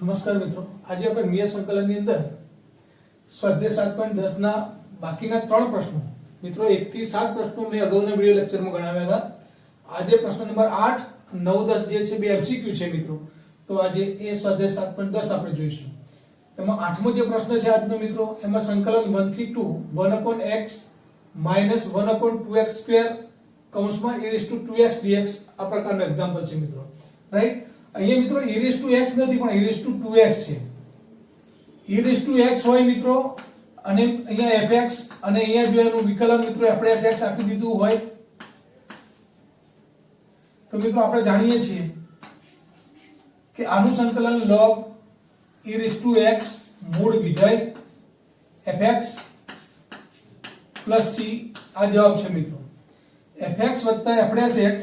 નમસ્કાર મિત્રો, આજે આપણે નિયત સંકલનની અંદર સ્વાધ્યાય 7.10 ના બાકીના 3 પ્રશ્નો મિત્રો 1 થી 7 પ્રશ્નો મેં અગાઉના વિડિયો લેક્ચરમાં ગણાવ્યા હતા. આજે પ્રશ્ન નંબર 8, 9, 10 જે છે બે એમસીક્યુ છે મિત્રો. તો આજે એ સ્વાધ્યાય 7.10 આપણે જોઈશું. એમાં 8મો જે પ્રશ્ન છે આજનો મિત્રો, એમાં સંકલન 1 થી 2 1/x - 1/2x² કૌંસમાં e2x dx આ પ્રકારનો એક્ઝામ્પલ છે મિત્રો. રાઈટ, અહીંયા મિત્રો e(x) નથી પણ e(2x) છે. e(x) હોય મિત્રો અને અહીંયા fx અને અહીંયા જો એનું વિકલન મિત્રો આપણે x આપી દીધું હોય તો મિત્રો આપણે જાણીએ છીએ કે આનું સંકલન log e(x) મૂળ વિધેય fx + c આ જવાબ છે મિત્રો. fx + fx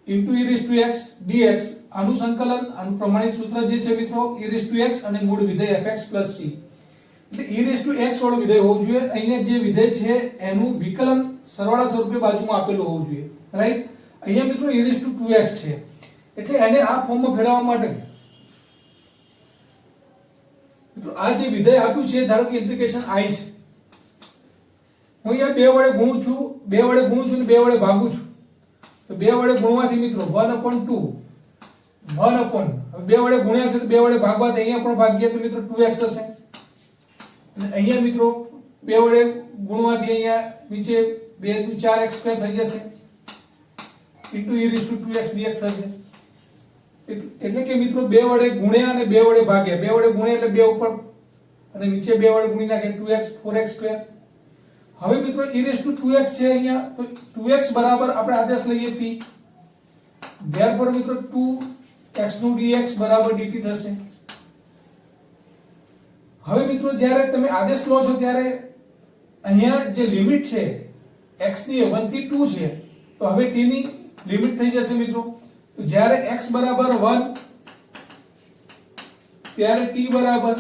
into e(x) dx આનું સંકલન આનું પ્રમાણિત સૂત્ર જે છે મિત્રો e(x) અને મૂળ વિધેય fx + c. એટલે e(x) વાળું વિધેય હોવું જોઈએ. અહીંયા જે વિધેય છે એનું વિકલન સરવાળા સ્વરૂપે બાજુમાં આપેલું હોવું જોઈએ. રાઈટ, અહીંયા મિત્રો e(2x) છે એટલે એને આ ફોર્મમાં ફેરવવા માટે મિત્રો આ જે વિધેય આપ્યું છે ધારો કે ઇન્ટિગ્રેશન I છે, હું અહીંયા 2 વડે ગુણું છું અને 2 વડે ભાગું છું. તો 2 વડે ગુણવાથી મિત્રો 1/2 1 2 વડે ગુણ્યા છે તો 2 વડે ભાગવાથી અહીંયા પણ ભાગ્ય તો મિત્રો 2x થશે. અને અહીંયા મિત્રો 2 વડે ગુણવાથી અહીંયા નીચે 2 * 4x² થઈ જશે into e(2x dx થશે. એટલે કે મિત્રો 2 વડે ગુણ્યા અને 2 વડે ભાગ્યા. 2 વડે ગુણ્યા એટલે 2 ઉપર અને નીચે 2 વડે ગુણી નાખે 2x 4x². હવે મિત્રો e(2x) છે અહીંયા તો 2x બરાબર આપણે આદેશ લઈએ p. therefore મિત્રો 2x નું dx બરાબર dt થશે. હવે મિત્રો જ્યારે તમે આદેશ લો છો ત્યારે અહીંયા જે લિમિટ છે x ની 1 થી 2 છે તો હવે t ની લિમિટ થઈ જશે મિત્રો. તો જ્યારે x બરાબર 1 ત્યારે t બરાબર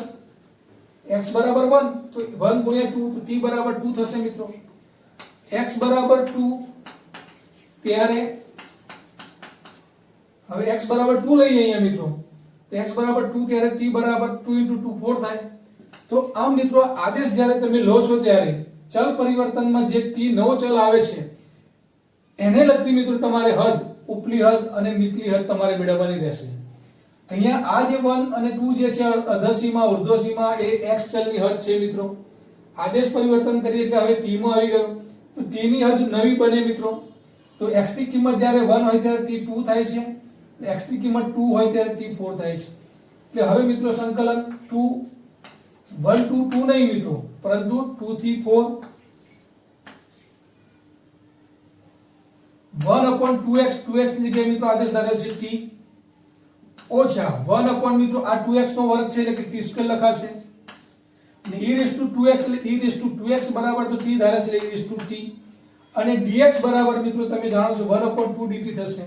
x બરાબર 1 તો 1 * 2 તો t બરાબર 2 થશે મિત્રો. x બરાબર 2 ત્યારે હવે x બરાબર 2 લઈએ અહીંયા મિત્રો તો x બરાબર 2 ત્યારે t બરાબર 2 * 2 4 થાય. તો આમ મિત્રો આદેશ જ્યારે તમે લો છો ત્યારે ચલ પરિવર્તનમાં જે t નવો ચલ આવે છે એને લગતી મિત્રો તમારે હદ, ઉપલી હદ અને નીચલી હદ તમારે મેળવવાની રહેશે. અહીંયા આ જે 1 અને 2 જે છે અધસીમા ઉર્ધ્વસીમા એ x ચલની હદ છે મિત્રો. આદેશ પરિવર્તન કરીએ એટલે હવે t માં આવી ગયો તો t ની હદ નવી બને મિત્રો. તો x ની કિંમત જ્યારે 1 હોય ત્યારે t 2 થાય છે, x ની કિંમત 2 હોય ત્યારે t 4 થાય છે. એટલે હવે મિત્રો સંકલન 2 1 to 2 નહીં મિત્રો પરંતુ 2 થી 4 1/2x 2x ની જગ્યાએ મિત્રો આદેશ ધાર્યો છે t ઓછા 1 મિત્રો આ 2x નો વર્ગ છે એટલે કે t² લખાશે અને e(2x) એટલે e(2x) બરાબર તો t ધારે છે e(t) અને dx બરાબર મિત્રો તમે જાણો છો 1/2 dt થશે.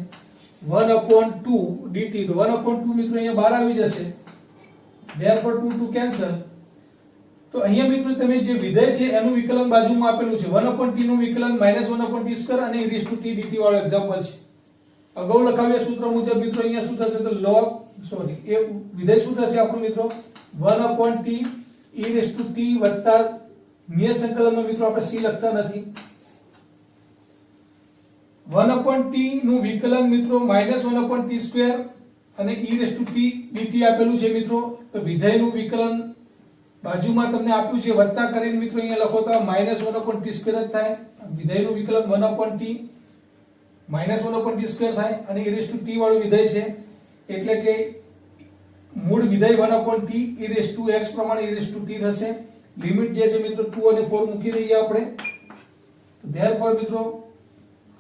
1/2 dt તો 1/2 મિત્રો અહીંયા બહાર આવી જશે. therefore 2 to cancel. તો અહીંયા મિત્રો તમે જે વિધેય છે એનું વિકલન બાજુમાં આપેલું છે 1/t નું વિકલન -1/t² અને e(t dt) વાળો એક્ઝામ્પલ છે. અગાઉ લખાવ્યા સૂત્ર મુજબ મિત્રો અહીંયા શું થશે તો એ વિધેય શું થશે આપણું મિત્રો 1/t e(t) વત્તા નિયત સંકલનમાં મિત્રો આપણે c લખતા નથી 1/t નું વિકલન મિત્રો -1/t² અને e(t dt) આપેલું છે મિત્રો. તો વિધેયનું વિકલન બાજુમાં તમને આપ્યું છે વત્તા કરીને મિત્રો અહીંયા લખો તો -1/t² જ થાય. વિધેયનું વિકલન 1/t -1/t² થાય અને e(t) વાળું વિધેય છે એટલે કે મૂળ વિધેય 1/t e(x) પ્રમાણે e(t) થશે. લિમિટ જે છે મિત્રો 2 અને 4 મૂકી દઈએ આપણે. therefore મિત્રો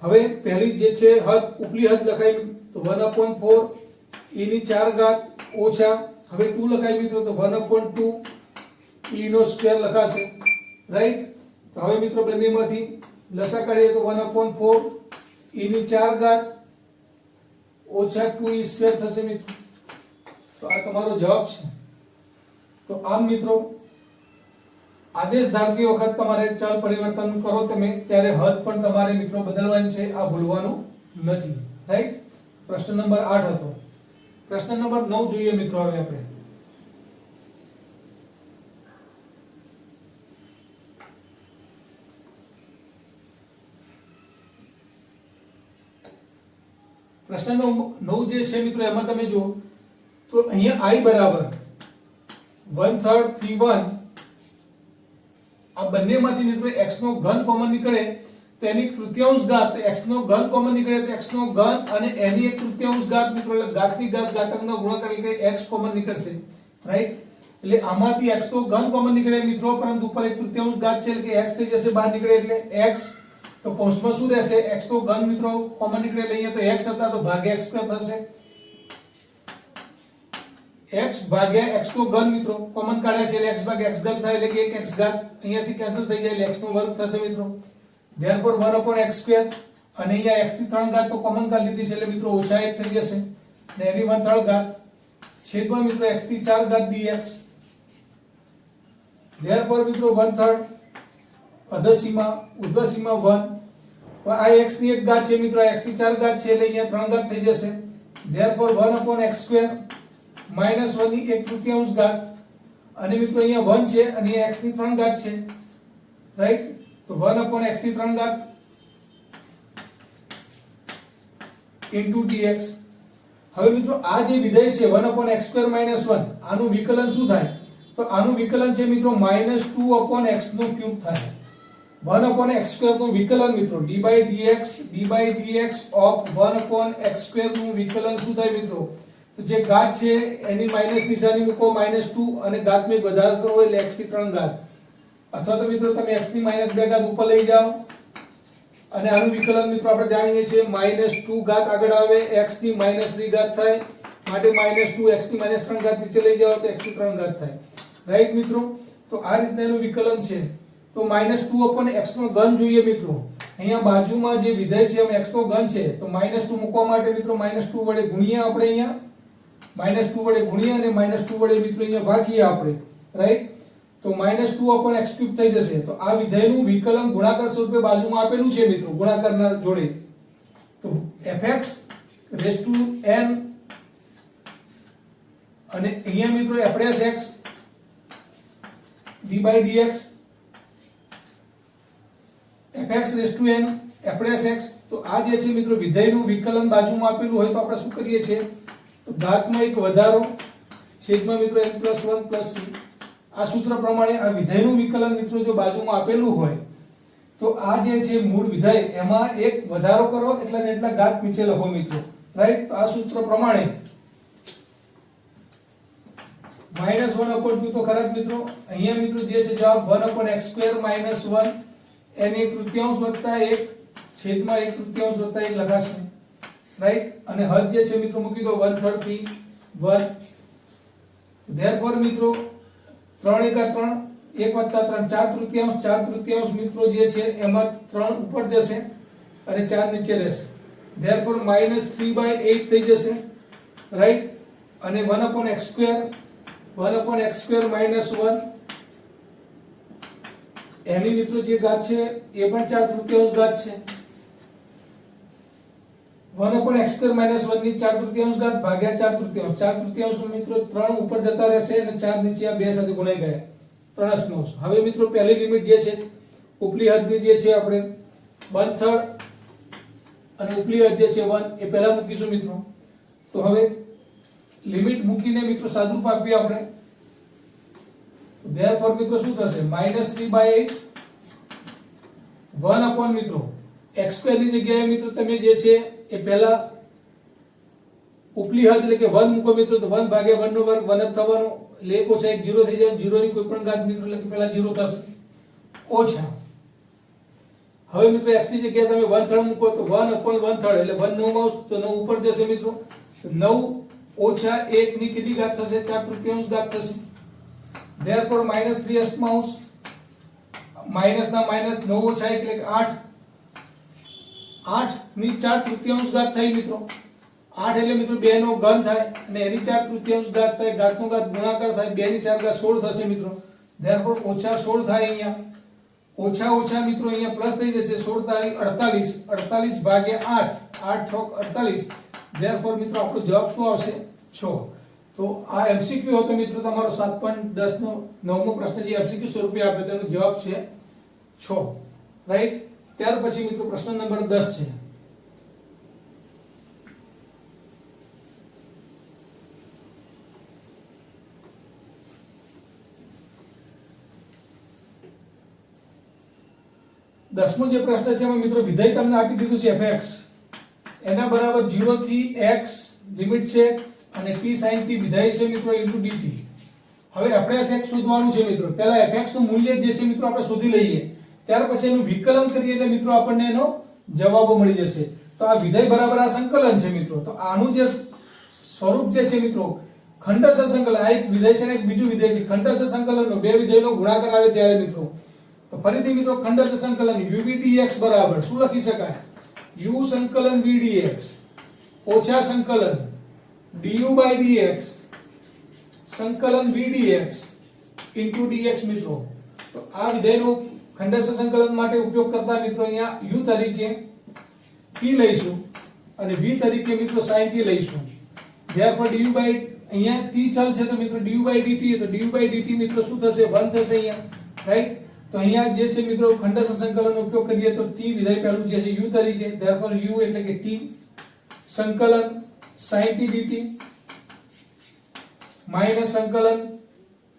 હવે પહેલી જે છે હદ, ઉપલી હદ લખાઈ તો 1/4 e⁴ ઓછા હવે 2 લખાઈ મિત્રો તો 1/2 e² લખાશે. રાઈટ, તો હવે મિત્રો બંનેમાંથી લસા કાઢીએ તો 1/4 e⁴ ઓછા 2e² થશે મિત્રો. તો આ તમારો જવાબ છે. તો આમ મિત્રો આદેશ ધારતી વખત તમારે ચલ પરિવર્તન કરો તમે ત્યારે હદ પણ તમારે મિત્રો બદલવાની છે, આ ભૂલવાનું નથી. રાઈટ, પ્રશ્ન નંબર 8 હતો. પ્રશ્ન નંબર 9 જોઈએ મિત્રો હવે આપણે. પ્રશ્ન નંબર 9 જે છે મિત્રો એમાં તમે જુઓ તો અહીંયા i બરાબર 1/3 થી 1 આ બંનેમાંથી મિત્રો x નો ઘન કોમન નીકળે તો એની તૃતીયાંશ ઘાત, x નો ઘન કોમન નીકળે તો x નો ઘન અને એની એક તૃતીયાંશ ઘાત મિત્રો એટલે ઘાતની ઘાત ઘાતાંકનો ગુણાકાર એટલે x કોમન નીકળશે, રાઈટ. એટલે આમાંથી x તો ઘન કોમન નીકળે મિત્રો, પરંતુ ઉપર એક તૃતીયાંશ ઘાત છે એટલે x થઈ જશે, બહાર નીકળે એટલે x. તો કૌંસમાં શું રહેશે? x તો ઘન મિત્રો કોમન નીકળે એટલે અહીંયા તો x હતા તો ભાગ્યા x² થશે. x ભાગ્યા x તો ઘન મિત્રો કોમન કાઢ્યા છે એટલે x ભાગ્યા x ઘન થાય એટલે કે 1x ઘાત અહીંયાથી કેન્સલ થઈ જાય એટલે x નો વર્ગ થશે મિત્રો. therefore 1/x² અને અહીંયા x ની 3 ઘાત તો કોમન કાઢી લીધી છે એટલે મિત્રો ઓછા 1 થઈ જશે અને એની 1/3 ઘાત છેદમાં મિત્રો x ની 4 ઘાત dx. therefore મિત્રો 1/3 અધસીમા ઉર્ધ્વસીમા 1 આ x ની 1 ઘાત છે મિત્રો, x ની 4 ઘાત છે એટલે અહીંયા 3 ઘાત થઈ જશે. therefore 1/x² -1 ની 1/3 ઘાત અને મિત્રો અહીંયા 1 છે અને અહીંયા x ની 3 ઘાત છે, રાઈટ. તો 1/x ની 3 ઘાત into dx. હવે મિત્રો આ જે વિધેય છે 1/x² - 1 આનું વિકલન શું થાય? તો આનું વિકલન છે મિત્રો -2/x નો ક્યુબ થાય. 1/x² નું વિકલન મિત્રો d/dx of 1/x² નું વિકલન શું થાય મિત્રો? તો જે ઘાત છે એની માઈનસ નિશાની મૂકો, -2 અને ઘાતમાં એક વધારો કરવો એટલે x ની 3 ઘાત, અથવા તો મિત્રો તમે x ની -2 ઘાત ઉપર લઈ જાઓ અને આનું વિકલન મિત્રો આપણે જાણીએ છીએ -2 ઘાત આગળ આવે x ની -3 ઘાત થાય, માટે -2 x ની -3 ઘાત નીચે લઈ જાઓ તો x ની 3 ઘાત થાય, રાઈટ મિત્રો. તો આ રીતના એનું વિકલન છે. તો -2/x નો ઘન જોઈએ મિત્રો. અહીંયા બાજુમાં જે વિધેય છે એમાં x નો ઘન છે તો -2 મૂકવા માટે મિત્રો -2 વડે ગુણ્યા આપણે અહીંયા, -2 વડે ગુણ્યા અને -2 વડે મિત્રો અહીંયા ભાગીએ આપણે, રાઈટ. તો -2/x³ થઈ જશે. તો આ વિધેયનું વિકલન ગુણાકાર સ્વરૂપે બાજુમાં આપેલું છે મિત્રો ગુણાકારના જોડે. તો fx⁴n અને અહીંયા મિત્રો f'(x) d/dx fx⁴n f'(x). તો આ જે છે મિત્રો વિધેયનું વિકલન બાજુમાં આપેલું હોય તો આપણે શું કરીએ છીએ? તો ઘાતમાં એક વધારો છેદમાં મિત્રો n + 1 + c. આ સૂત્ર પ્રમાણે આ વિધેયનું વિકલન મિત્રો જો બાજુમાં આપેલું હોય તો આ જે છે મૂળ વિધેય એમાં એક વધારો કરો એટલા ને એટલા ઘાત નીચે લખો મિત્રો, રાઈટ. તો આ સૂત્ર પ્રમાણે -1/2 તો ખરા જ મિત્રો. અહીંયા મિત્રો જે છે જવાબ 1/x² - 1 એની 1/3 વત્તા 1 છેદમાં 1/3 વત્તા 1 લખાશે, રાઈટ. અને હદ જે છે મિત્રો મૂકી દો 1/3 થી 1. therefore મિત્રો 3 × 3 1 + 3 4/3 મિત્રો જે છે એમાં 3 ઉપર જશે અને 4 નીચે રહેશે. therefore -3/8 થઈ જશે, રાઈટ. અને 1/x² - 1 એની મિત્રો જે ઘાત છે એ પણ 4/3 ઘાત છે. 1/x² - 1 ની 4/3 ઘાત ભાગ્યા 4/3 મિત્રો 3 ઉપર જતા રહેશે અને 4 નીચે આ બે સાથે ગુણાઈ ગયા 3/9. હવે મિત્રો પહેલી લિમિટ જે છે ઉપલી હદની જે છે આપણે 1/3 અને ઉપલી હદ જે છે 1 એ પહેલા મૂકીશું મિત્રો. તો હવે લિમિટ મૂકીને મિત્રો સાદુરૂપ આપીએ આપણે. therefore મિત્રો શું થશે? -3/8 1 મિત્રો x² ની જગ્યાએ મિત્રો તમે જે છે એ પહેલા ઉપલી હદ એટલે કે 1 મૂકો મિત્રો તો 1 ભાગ્યા 1 નો વર્ગ 1 જ થવાનો એટલે 1 - 1 0 થઈ જાય. 0 ની કોઈ પણ ઘાત મિત્રો એટલે કે પહેલા 0 થશે ઓછા. હવે મિત્રો x ની જગ્યાએ તમે 1/3 મૂકો તો 1/1/3 એટલે 1 9 તો 9 ઉપર જશે મિત્રો. 9 ઓછા 1 ની કેટલી ઘાત થશે? 4/3 ઘાત થશે. therefore -3/8 માઈનસ ના માઈનસ 9 ઓછા 1 એટલે કે 8 ની 4/3 ઘાત થઈ મિત્રો. 8 એટલે મિત્રો 2 નો ઘન થાય અને એની 4/3 ઘાત થાય, ઘાતનો ઘાત ગુણાકાર થાય, 2 ની 4 ઘાત 16 થશે મિત્રો. therefore -16 થાય અહીંયા. ઓછા મિત્રો અહીંયા પ્લસ થઈ જશે 16 48 ભાગ્યા 8 8 6 48. therefore મિત્રો આપણો જવાબ શું આવશે? તો આ એમસીક્યુ હતો મિત્રો તમારો 7.10 નો 9મો પ્રશ્ન જે એમસીક્યુ સ્વરૂપે આપ્યો તેનો જવાબ છે 6, રાઈટ. ત્યાર પછી મિત્રો પ્રશ્ન નંબર 10 છે. દસમો જે પ્રશ્ન છે એમાં મિત્રો વિધેય તમને આપી દીધું છે fx એના બરાબર 0 થી x લિમિટ છે અને t sin t વિધેય છે મિત્રો into dt. હવે આપણે x શોધવાનું છે મિત્રો. પહેલા fx નું મૂલ્ય જે છે મિત્રો આપણે શોધી લઈએ, ત્યાર પછી એનું વિકલન કરીએ એટલે મિત્રો આપણને એનો જવાબ મળી જશે. તો આ વિધેય બરાબર આ સંકલન છે મિત્રો. તો આનું જે સ્વરૂપ જે છે મિત્રો ખંડસ્થ સંકલન, આ એક વિધેય છે અને એક બીજું વિધેય છે. ખંડસ્થ સંકલનનો બે વિધેયનો ગુણાકાર આવે ત્યારે મિત્રો, તો ફરીથી મિત્રો ખંડસ્થ સંકલન u v dx બરાબર શું લખી શકાય? u સંકલન v dx ઓછા સંકલન du by dx સંકલન v dx into dx મિત્રો. તો આ વિધેયનો ખંડસ્થ સંકલન માટે ઉપયોગ કરતા મિત્રો અહીંયા u તરીકે t લઈશું અને v તરીકે મિત્રો sin t લઈશું. therefore du by અહીંયા t ચલ છે તો મિત્રો du by dt, તો du by dt મિત્રો શું થશે? 1 થશે અહીંયા, રાઈટ. તો અહીંયા જે છે મિત્રો ખંડસ્થ સંકલનનો ઉપયોગ કરીએ તો t વિધેય પહેલું જે છે u તરીકે, therefore u એટલે કે t સંકલન sin t dt માઈનસ સંકલન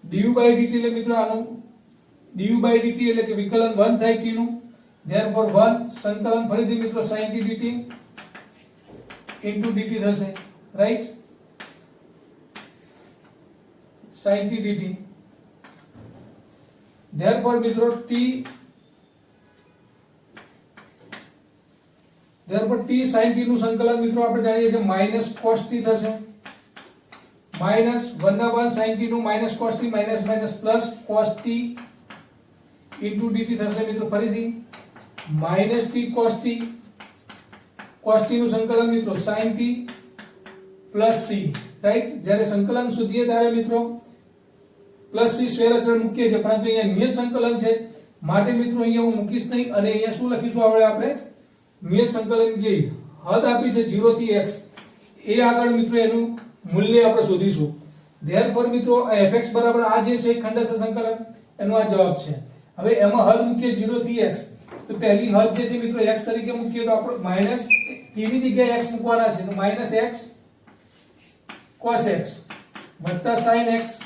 du by dt એટલે મિત્રો આનું du by dt એટલે કે વિકલન 1 થાય t નું, therefore 1 સંકલન ફરીથી મિત્રો sin t dt into dt થશે, right. sin t dt therefore મિત્રો t sin t નું સંકલન મિત્રો આપણે જાણીએ છીએ માઈનસ cos t થશે, માઈનસ 1/1 sin t નું minus cos t minus minus plus cos t into dt થશે મિત્રો. ફરીથી માઈનસ t cos t નું સંકલન મિત્રો sin t plus c, right. જ્યારે સંકલન શોધીએ ત્યારે મિત્રો પ્લસ c સ્ક્વેર અચળ મૂકીએ છીએ, પરંતુ અહીંયા નિયત સંકલન છે માટે મિત્રો અહીંયા હું મૂકીશ નહીં અને અહીંયા શું લખીશું આપણે નિયત સંકલન જે હદ આપી છે 0 થી x એ આગળ મિત્રો એનું મૂલ્ય આપણે શોધીશું. therefore મિત્રો આ fx બરાબર આ જે છે ખંડસ્થ સંકલન એનો આ જવાબ છે. હવે એમાં હદ મૂકીએ 0 થી x, તો પહેલી હદ જે છે મિત્રો x તરીકે મૂકીએ તો આપણે માઈનસ t ની જગ્યાએ x મૂકવાના છે, તો માઈનસ x cos x વત્તા sin x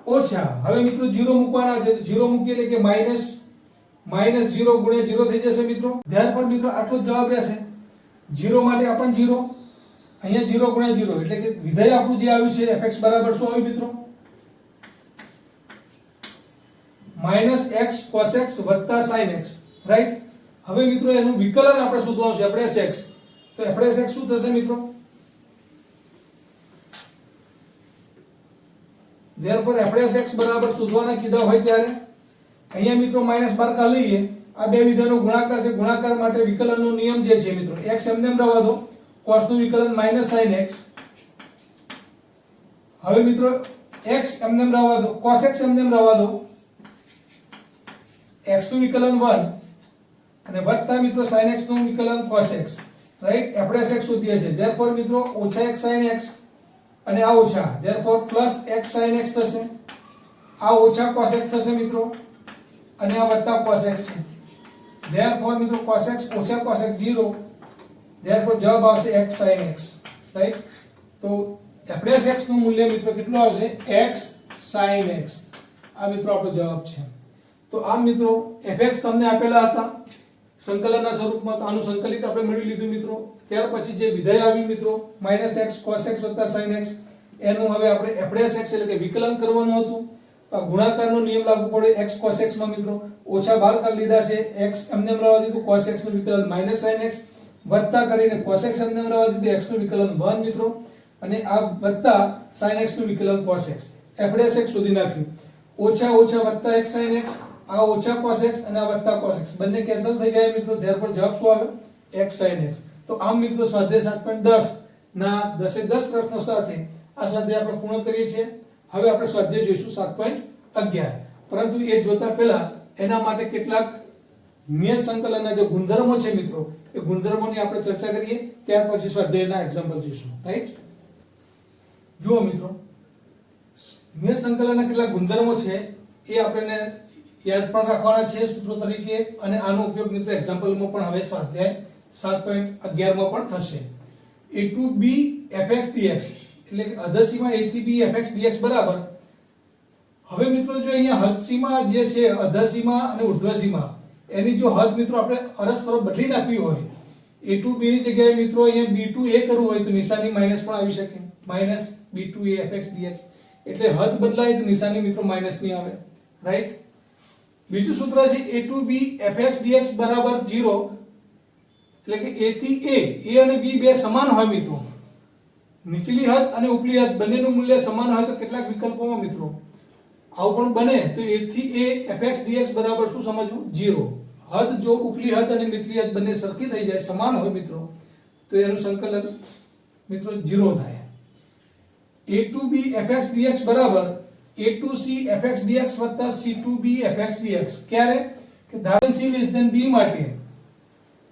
ઓછા હવે મિત્રો 0 મૂકવાના છે, તો 0 મૂકીએ એટલે કે માઈનસ 0 ગુણ્યા 0 થઈ જશે મિત્રો. therefore મિત્રો આટલો જ જવાબ રહેશે. 0 માટે આપણને 0, અહીંયા 0 ગુણ્યા 0 એટલે કે વિધેય આપણું જે આવ્યું છે fx બરાબર શું આવ્યું મિત્રો? માઈનસ x cos x વત્તા sin x, રાઈટ. હવે મિત્રો એનું વિકલન આપણે શોધવાનું છે, આપણે sx. તો આપણે sx શું થશે મિત્રો? therefore આપણે x બરાબર શોધવાના કીધા હોય ત્યારે અહીંયા મિત્રો -12 લઈએ. આ બે વિધેયનો ગુણાકાર છે, ગુણાકાર માટે વિકલનનો નિયમ જે છે મિત્રો x એમને એમ રહેવા દો, cos નું વિકલન માઈનસ sin x. હવે મિત્રો x એમને એમ રહેવા દો, cos x એમને એમ રહેવા દો, x નું વિકલન 1 અને વત્તા મિત્રો sin x નું વિકલન cos x, રાઈટ. આપણે x શોધીએ છીએ, therefore મિત્રો ઓછા x sin x અને આ ઓછા, therefore plus x sin x થશે, આ ઓછા cos x થશે મિત્રો અને આ વત્તા cos x છે, therefore મિત્રો cos x ઓછા cos x 0, therefore જવાબ આવશે x sin x, રાઈટ. તો આપણે x નું મૂલ્ય મિત્રો કેટલું આવશે? x sin x. આ મિત્રો આપણો જવાબ છે. તો આમ મિત્રો fx તમને આપેલા હતા સંકલનના સ્વરૂપમાં, તો આનું સંકલિત આપણે મેળવી લીધું મિત્રો. ત્યાર પછી જે વિધેય આવ્યું મિત્રો -x cos x sin x એનું હવે આપણે f' x એટલે કે વિકલન કરવાનું હતું. તો ગુણાકારનો નિયમ લાગુ પડ્યો x cos x માં મિત્રો ઓછા બહાર કરી લીધા છે, x એમને એમ રહેવા દીધું, cos x નું વિકલન -sin x વત્તા કરીને cos x એમને એમ રહેવા દીધું, x નું વિકલન 1 મિત્રો અને આ વત્તા sin x નું વિકલન cos x. f' x શોધી નાખ્યું, ઓછા ઓછા વત્તા x sin x, આ ઓછા cos x અને આ વત્તા cos x બંને કેન્સલ થઈ ગયા મિત્રો, therefore જવાબ શું આવ્યો? x sin x. તો આમ મિત્રો સ્વાધ્યાય 7.10 ના 10 પ્રશ્નો સાથે આ સ્વાધ્યાય આપણે પૂર્ણ કરીએ છીએ. હવે આપણે સ્વાધ્યાય જોઈશું 7.11, પરંતુ એ જોતા પહેલા એના માટે કેટલાક નિયત સંકલનના જે ગુણધર્મો છે મિત્રો એ ગુણધર્મોની આપણે ચર્ચા કરીએ, ત્યાર પછી સ્વાધ્યાયના એક્ઝામ્પલ જોઈશું, રાઈટ. જુઓ મિત્રો, નિયત સંકલનના કેટલાક ગુણધર્મો છે એ આપણને યાદ પણ રાખવાના છે સૂત્રો તરીકે, અને આનો ઉપયોગ મિત્રો એક્ઝામ્પલમાં પણ હવે સ્વાધ્યાય 7.11 માં પણ થશે. a to b fx dx એટલે કે અધસીમા a થી b fx dx બરાબર. હવે મિત્રો જો અહીંયા હદસીમા જે છે અધસીમા અને ઉર્ધ્વસીમા એની જો હદ મિત્રો આપણે અરસપરસ બદલી નાખવી હોય, a to b ની જગ્યાએ મિત્રો અહીંયા b to a કરવું હોય તો નિશાની માઈનસ પણ આવી શકે, minus b to a fx dx. એટલે હદ બદલાય તો નિશાની મિત્રો માઈનસ ની આવે, રાઈટ. બીજું સૂત્ર છે a to b fx dx બરાબર 0, એટલે કે a થી a અને b બે સમાન હોય મિત્રો, નીચલી હદ અને ઉપલી હદ બંનેનું મૂલ્ય સમાન હોય તો કેટલાક વિકલ્પોમાં મિત્રો આવું પણ બને તો a થી a fx dx બરાબર શું સમજવું? 0. હદ જો ઉપલી હદ અને નીચલી હદ બંને સરખી થઈ જાય, સમાન હોય મિત્રો, તો એનું સંકલન મિત્રો 0 થાય. a to b fx dx બરાબર a to c fx dx વત્તા c to b fx dx. ક્યારે? કે ધારો c લેસ ધેન b માટે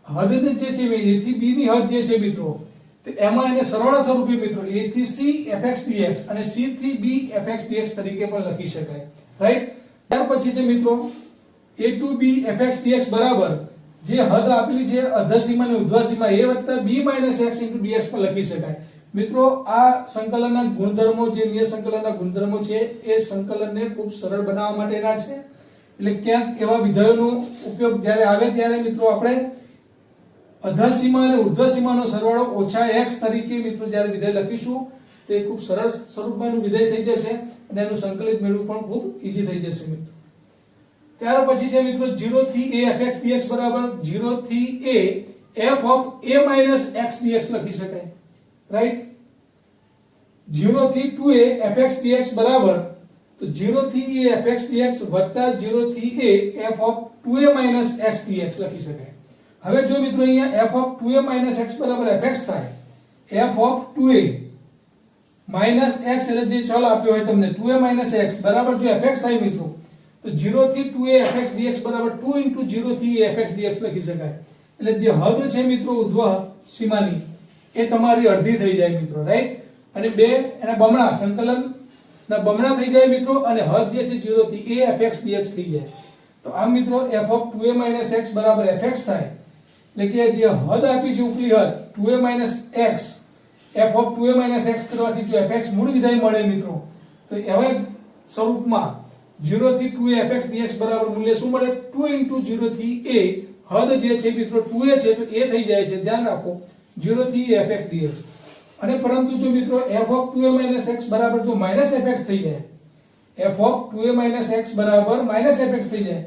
હદ જે છે a થી b ની હદ જે છે મિત્રો, તો એમાં એને સરવાળા સ્વરૂપે મિત્રો a થી c fx dx અને c થી b fx dx તરીકે પણ લખી શકાય, રાઈટ. ત્યાર પછી છે મિત્રો a to b fx dx બરાબર જે હદ આપેલી છે અધસીમા અને ઉર્ધ્વસીમા a વત્તા b minus x into dx પણ લખી શકાય. મિત્રો આ સંકલનના ગુણધર્મો જે નિયત સંકલનના ગુણધર્મો છે એ સંકલનને ખૂબ સરળ બનાવવા માટેના છે. એટલે ક્યાંક એવા વિધેયોનો ઉપયોગ જ્યારે આવે ત્યારે મિત્રો આપણે અધસીમા અને ઉર્ધ્વસીમાનો સરવાળો ઓછા x તરીકે મિત્રો જ્યારે વિધેય લખીશું તે ખૂબ સરળ સ્વરૂપમાંનું વિધેય થઈ જશે અને એનું સંકલિત મેળવવું પણ ખૂબ ઈઝી થઈ જશે મિત્રો. ત્યાર પછી છે મિત્રો 0 થી a fx dx બરાબર 0 થી a f of a minus x dx લખી શકાય, રાઈટ. 0 થી 2a fx dx બરાબર તો 0 થી a fx dx વત્તા 0 થી a f of 2a minus x dx લખી શકાય. હવે જો મિત્રો અહીંયા f of 2a minus x બરાબર fx થાય, f of 2a minus x એટલે જે ચલ આપ્યો હોય તમને 2a minus x બરાબર જો fx થાય મિત્રો તો 0 થી 2a fx dx બરાબર 2 into 0 થી a fx dx લખી શકાય. એટલે જે હદ છે મિત્રો ઉર્ધ્વ સીમાની એ તમારી અડધી થઈ જાય મિત્રો, રાઈટ. અને બે એના બમણા સંકલન ના બમણા થઈ જાય મિત્રો, અને હદ જે છે 0 થી a fx dx થઈ જાય. તો આમ મિત્રો f of 2a minus x બરાબર fx થાય, એટલે કે જે હદ આપી છે ઉપલી હદ 2a minus x, f of 2a minus x કરવાથી જો fx મૂળ વિધેય મળે મિત્રો તો એવા સ્વરૂપમાં 0 થી 2a fx dx બરાબર મૂલ્ય શું મળે? 2 into 0 થી a હદ જે છે મિત્રો 2a છે તો a થઈ જાય છે, ધ્યાન રાખો 0 થી a fx dx. અને પરંતુ જો મિત્રો f of 2a minus x બરાબર જો minus fx થઈ જાય, f of 2a minus x બરાબર minus fx થઈ જાય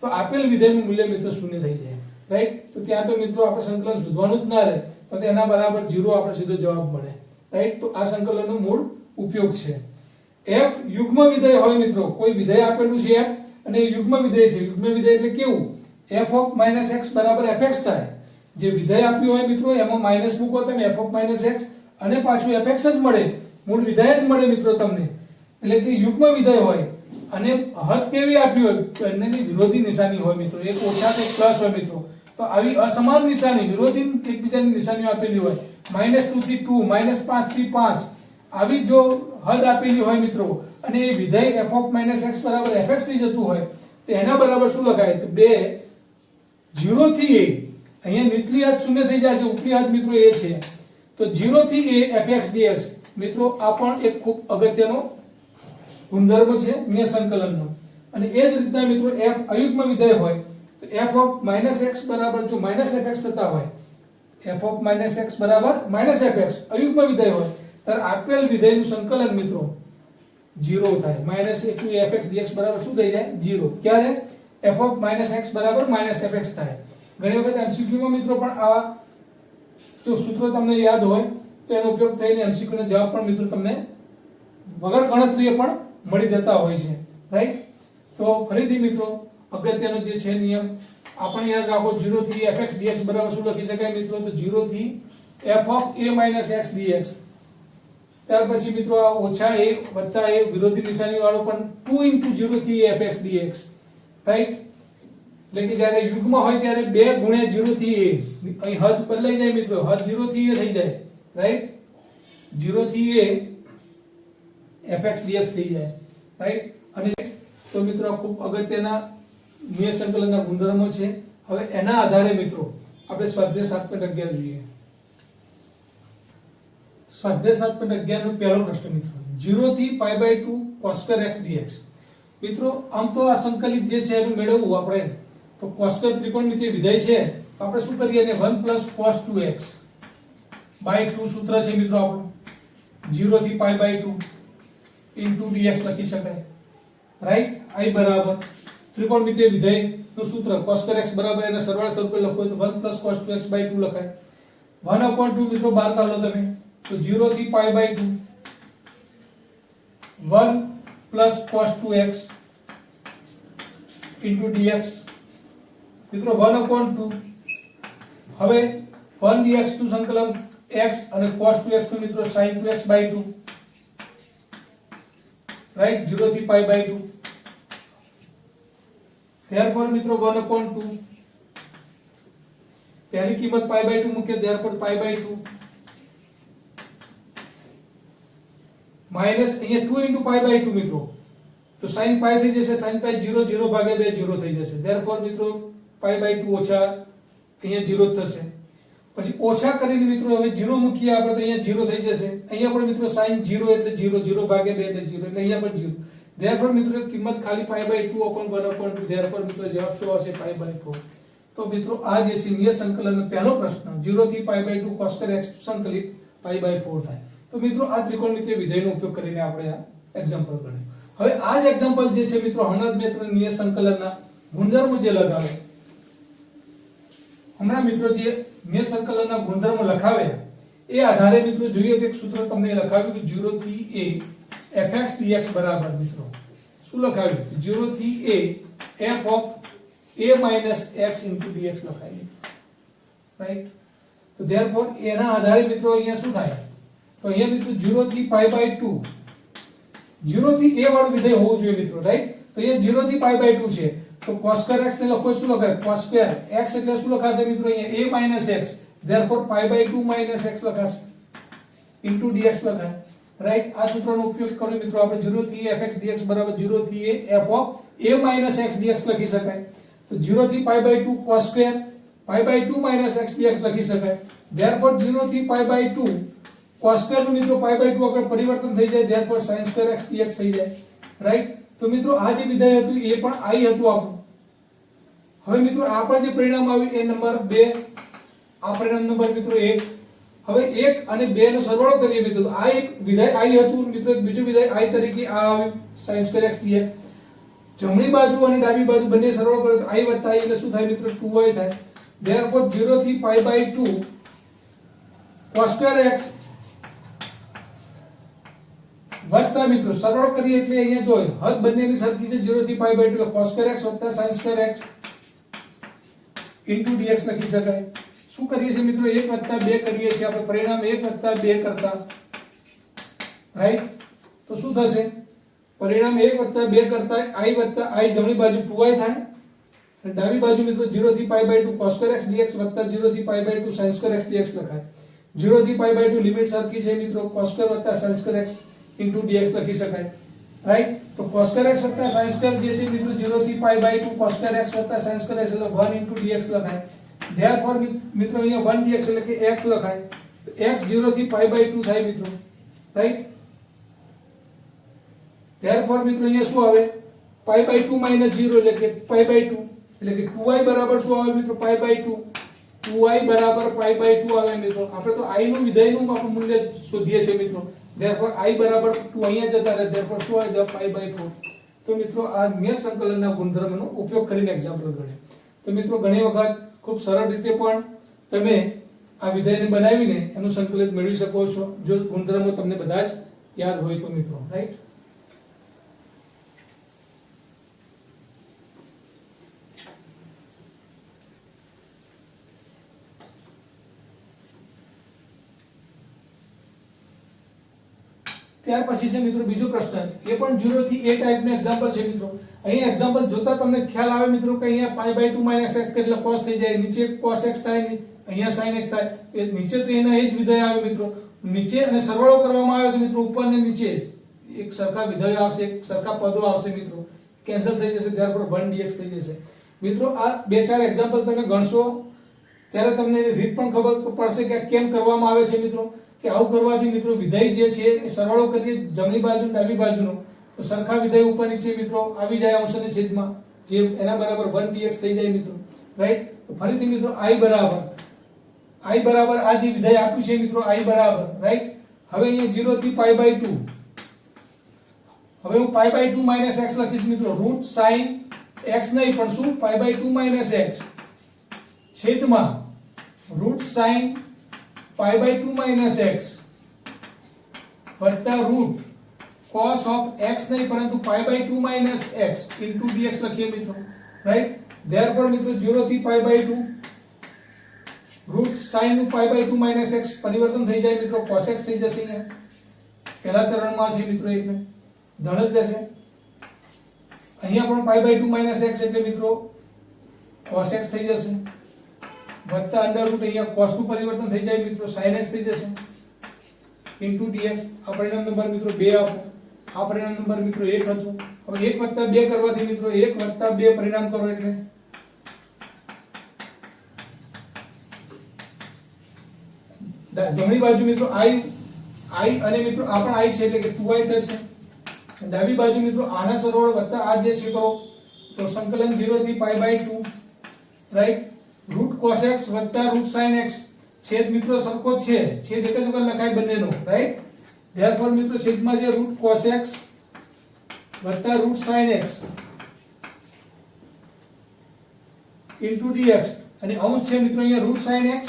તો આપેલ વિધેયનું મૂલ્ય મિત્રો શૂન્ય થઈ જાય, રાઈટ. તો ત્યાં તો મિત્રો આપણે સંકલન શોધવાનું જ ના રહે, પણ એના બરાબર 0 આપણે સીધો જવાબ મળે, રાઈટ. તો આ સંકલનનો મૂળ ઉપયોગ છે. f યુગ્મ વિધેય હોય મિત્રો, કોઈ વિધેય આપેલું છે f અને યુગ્મ વિધેય છે. યુગ્મ વિધેય એટલે કેવું? f of minus x બરાબર fx થાય, જે વિધેય આપ્યું હોય મિત્રો એમાં માઈનસ મૂકો તમે f of minus x અને પાછું fx જ મળે, મૂળ વિધેય જ મળે મિત્રો તમને. એટલે કે યુગ્મ વિધેય હોય અને હદ કેવી આપી હોય? બંનેની વિરોધી નિશાની હોય મિત્રો, એક ઓછા કે પ્લસ હોય મિત્રો. તો આવી અસમાન નિશાની વિરોધી એકબીજાની નિશાનીઓ આપેલી હોય, -2 થી 2, -5 થી 5 આવી જો હદ આપેલી હોય મિત્રો અને એ વિધેય f of x બરાબર fx થઈ જતું હોય તો એના બરાબર શું લખાય? તો 0 થી a, અહીંયા નીચલી હદ શૂન્ય થઈ જાય છે, ઉપલી હદ મિત્રો a છે, તો 0 થી a fx dx મિત્રો આ પણ એક ખૂબ અગત્યનો ગુણધર્મ છે નિયત સંકલનનો. અને એ જ રીતના મિત્રો f અયુગ્મ વિધેય હોય તો f of x બરાબર જો fx થતા હોય, f of x બરાબર fx અયુગ્મ વિધેય હોય ત્યારે આપેલ વિધેયનું સંકલન મિત્રો 0 થાય. -a fx dx બરાબર શું થઈ જાય? 0. ક્યારે? f of x બરાબર fx થાય. ઘણી વખત MCQ માં મિત્રો પણ આવા જો સૂત્રો તમને યાદ હોય તો એનો ઉપયોગ થઈને MCQ નો જવાબ પણ મિત્રો તમને વગર ગણતરીએ પણ મળી જતા હોય છે, રાઈટ. તો ફરીથી મિત્રો અગત્યનો જે છે નિયમ આપણે યાદ રાખો, 0 થી fx dx બરાબર શું લખી શકાય મિત્રો? તો 0 થી f of a x dx. ત્યાર પછી મિત્રો આ ઓછા a વત્તા a વિરોધી નિશાની વાળો પણ 2 into 0 થી a fx dx, રાઈટ. એટલે કે જ્યારે યુગ્મ હોય ત્યારે 2 ગુણ્યા 0 થી a, અહીં હદ બદલાઈ જાય મિત્રો, હદ 0 થી a થઈ જાય, રાઈટ. 0 થી a fx dx થઈ જાય, રાઈટ। અને તો મિત્રો ખૂબ અગત્યના નિયત સંકલનના ગુણધર્મો છે। હવે એના આધારે મિત્રો આપણે સ્વાધ્યાય 7.11 જોઈએ। સ્વાધ્યાય 7.11 નો પહેલો પ્રશ્ન મિત્રો, 0 થી π/2 cos² x dx। મિત્રો આમ તો આ સંકલિત જે છે એનું મેળવવું આપણે તો cos² ત્રિકોણમિતિય વિધેય છે તો આપણે શું કરીએ ને 1 + cos 2x / 2 સૂત્ર છે મિત્રો આપણું 0 થી π/2 * dx લખી શકાય, રાઈટ। I બરાબર ત્રિકોણમિતિય વિધેય નું સૂત્ર cos² x બરાબર એના સરવાળા સ્વરૂપે લખો તો 1 + cos 2x / 2 લખાય। 1/2 મિત્રો બહાર કાઢો તમે તો 0 થી π/2 1 + cos 2x * dx મિત્રો 1/2 હવે 1 dx નું સંકલન x અને cos 2x નું મિત્રો sin 2x / 2, રાઈટ। 0 થી π/2 therefore મિત્રો 1/2 પહેલી કિંમત π/2 મૂકીએ therefore π/2 માઈનસ અહીંયા 2 * π/2 મિત્રો તો sin π થઈ જશે, sin π 0 0 ભાગ્યા 2 0 થઈ જશે, therefore મિત્રો π/2 ઓછા અહીંયા 0 થશે। પછી ઓછા કરીને મિત્રો હવે 0 મૂકીએ આપણે તો અહીંયા 0 થઈ જશે, અહીંયા પણ મિત્રો sin 0 એટલે 0 0 ભાગ્યા 2 એટલે 0 એટલે અહીંયા પણ 0, therefore મિત્રો કિંમત ખાલી π/2 / 1/2, therefore મિત્રો જવાબ શું આવશે π/4। તો મિત્રો આ જે છે નિયત સંકલનનો પહેલો પ્રશ્ન 0 થી π/2 cos² x સંકલિત π/4 થાય। તો મિત્રો આ ત્રિકોણમિતિય વિધેયનો ઉપયોગ કરીને આપણે આ એક્ઝામ્પલ ગણ્યું। હવે આ જ એક્ઝામ્પલ જે છે મિત્રો હમણાં જ મેં તમને નિયત સંકલનના ગુણધર્મો જે લગાવે હમણાં મિત્રો જે નિયત સંકલનના ગુણધર્મો લખાવ્યા એ આધારે મિત્રો જોઈએ કે એક સૂત્ર તમને લખાવ્યું કે 0 થી a fx dx બરાબર મિત્રો શું લખાવ્યું 0 થી a f of a minus x into dx લખાવ્યું, રાઈટ। તો therefore એના આધારે મિત્રો અહીંયા શું થાય તો અહીંયા મિત્રો 0 થી π/2 0 થી a વાળું વિધેય હોવું જોઈએ મિત્રો, રાઈટ। તો અહીંયા 0 થી π/2 છે તો cos² x ને લખો શું લખાય cos² x એટલે શું લખાશે મિત્રો અહીંયા a - x, therefore π/2 - x લખાશે into dx લખાય, રાઈટ। આ સૂત્રનો ઉપયોગ કરી મિત્રો આપણે 0 થી fx dx બરાબર 0 થી a f of a - x dx લખી શકાય। તો 0 થી π/2 cos² π/2 - x dx લખી શકાય, therefore 0 થી π/2 cos² નું મિત્રો π/2 આગળ પરિવર્તન થઈ જાય, therefore sin² x dx થઈ જાય, રાઈટ। તો મિત્રો આ જે વિધેય હતું એ પણ I હતું આપણું। હવે મિત્રો આ પણ જે પરિણામ આવ્યું એ નંબર 2, આ પરિણામ નંબર મિત્રો 1। હવે 1 અને 2 નો સરવાળો કરીએ મિત્રો તો આ એક વિધેય I હતું મિત્રો, એક બીજું વિધેય I તરીકે આ આવ્યું sin² x dx। જમણી બાજુ અને ડાબી બાજુ બંને સરવાળો કરો તો I + I એટલે શું થાય મિત્રો 2y થાય, therefore 0 થી π/2 cos² x વત્તા મિત્રો સરવાળો કરીએ એટલે અહીંયા જો હદ બંનેની સરખી છે 0 થી π/2 એટલે cos² x વત્તા sin² x into dx લખી શકાય। શું કરીએ છીએ મિત્રો 1 + 2 કરીએ છીએ આપણે, પરિણામ 1 + 2 કરતા, રાઈટ। તો શું થશે પરિણામ 1 + 2 કરતા I + I જમણી બાજુ 2y થાય અને ડાબી બાજુ મિત્રો 0 થી π/2 cos² x dx વત્તા 0 થી π/2 sin² x dx લખાય। 0 થી π/2 લિમિટ સરખી છે મિત્રો cos² વત્તા sin² x into dx લખી શકાય, રાઈટ। તો cos² x વત્તા sin² જે છે મિત્રો 0 થી π/2 cos² x વત્તા sin² x એટલે 1 into dx લખાય, therefore મિત્રો અહીંયા 1 dx એટલે કે x લખાય, x 0 થી π/2 થાય મિત્રો, રાઈટ। therefore મિત્રો અહીંયા શું આવે π/2 - 0 એટલે કે π/2 એટલે કે 2y બરાબર શું આવે મિત્રો π/2, 2y બરાબર π/2 આવે મિત્રો। આપણે તો I નું વિધેયનું આપણે મૂલ્ય શોધીએ છીએ મિત્રો, therefore I બરાબર 2 અહીંયા જતા રહે, therefore શું આવે જવાબ π/4। તો મિત્રો આ નિયત સંકલનના ગુણધર્મનો ઉપયોગ કરીને એક્ઝામ્પલ ગણ્યું। તો મિત્રો ઘણી વખત ખૂબ સરળ રીતે પણ તમે આ વિધેયને બનાવીને એનું સંકલિત મેળવી શકો છો જો ગુણધર્મો તમને બધા જ યાદ હોય તો મિત્રો, રાઈટ। ત્યાર પછી છે મિત્રો બીજો પ્રશ્ન, એ પણ 0 થી a ટાઈપનો એક્ઝામ્પલ છે મિત્રો। અહીંયા એક્ઝામ્પલ જોતા તમને ખ્યાલ આવે મિત્રો કે અહીંયા π/2 - x એટલે cos થઈ જાય, નીચે cos x થાય, અહીંયા sin x થાય, એ નીચે તો એના એ જ વિધેય આવે મિત્રો, નીચે અને સરવાળો કરવામાં આવે તો મિત્રો ઉપર ને નીચે જ એક સરખા વિધેયો આવશે, એક સરખા પદો આવશે મિત્રો, કેન્સલ થઈ જશે, ત્યારબાદ 1 dx થઈ જશે મિત્રો. આ બે ચાર એક્ઝામ્પલ તમે ગણશો ત્યારે તમને રીત પણ ખબર પડશે કે કેમ કરવામાં આવે છે મિત્રો. કે આવું કરવાથી મિત્રો વિધેય જે છે એ સરવાળો કરીએ જમણી બાજુ ડાબી બાજુનો તો સરખા વિધેય ઉપર નીચે મિત્રો આવી જાય અંશ અને છેદમાં, જે એના બરાબર 1 dx થઈ જાય મિત્રો, રાઈટ. તો ફરીથી મિત્રો i બરાબર આ જે વિધેય આપ્યું છે મિત્રો i બરાબર, રાઈટ. હવે અહીંયા 0 થી pi by 2, હવે હું pi by 2 minus x લખીશ મિત્રો, રૂટ sin x નહીં પણ શું pi by 2 minus x છેદમાં root sin pi by 2 minus x વત્તા રૂટ cos of x નહીં પરંતુ pi by 2 minus x into dx લખીએ મિત્રો, રાઈટ. therefore મિત્રો 0 થી pi by 2 રૂટ sin નું pi by 2 minus x પરિવર્તન થઈ જાય મિત્રો, cos x થઈ જશે. અહીંયા પહેલા ચરણમાં છે મિત્રો એટલે ધન જ રહેશે. અહીંયા પણ pi by 2 minus x એટલે મિત્રો cos x થઈ જશે વત્તા અંડર રૂટ અહીંયા cos નું પરિવર્તન થઈ જાય મિત્રો, sin x થઈ જશે into dx. આ પરિણામ નંબર મિત્રો 2 આપો, આ પરિણામ નંબર મિત્રો 1 હતું. હવે 1 + 2 કરવાથી મિત્રો 1 + 2 પરિણામ કરો એટલે જમણી બાજુ મિત્રો i અને મિત્રો આ પણ i છે એટલે કે 2i થશે. ડાબી બાજુ મિત્રો આના સરવાળો વત્તા આ જે છે કરો તો સંકલન 0 થી pi by 2, right. Root cos x વત્તા રૂટ sin x, છેદ મિત્રો સરખો જ છે, છેદ એક જ વખત લખાય બંનેનો, રાઈટ. therefore મિત્રો છેદમાં જે રૂટ cos x વત્તા root sin x into dx અને અંશ છે મિત્રો અહીંયા રૂટ sin x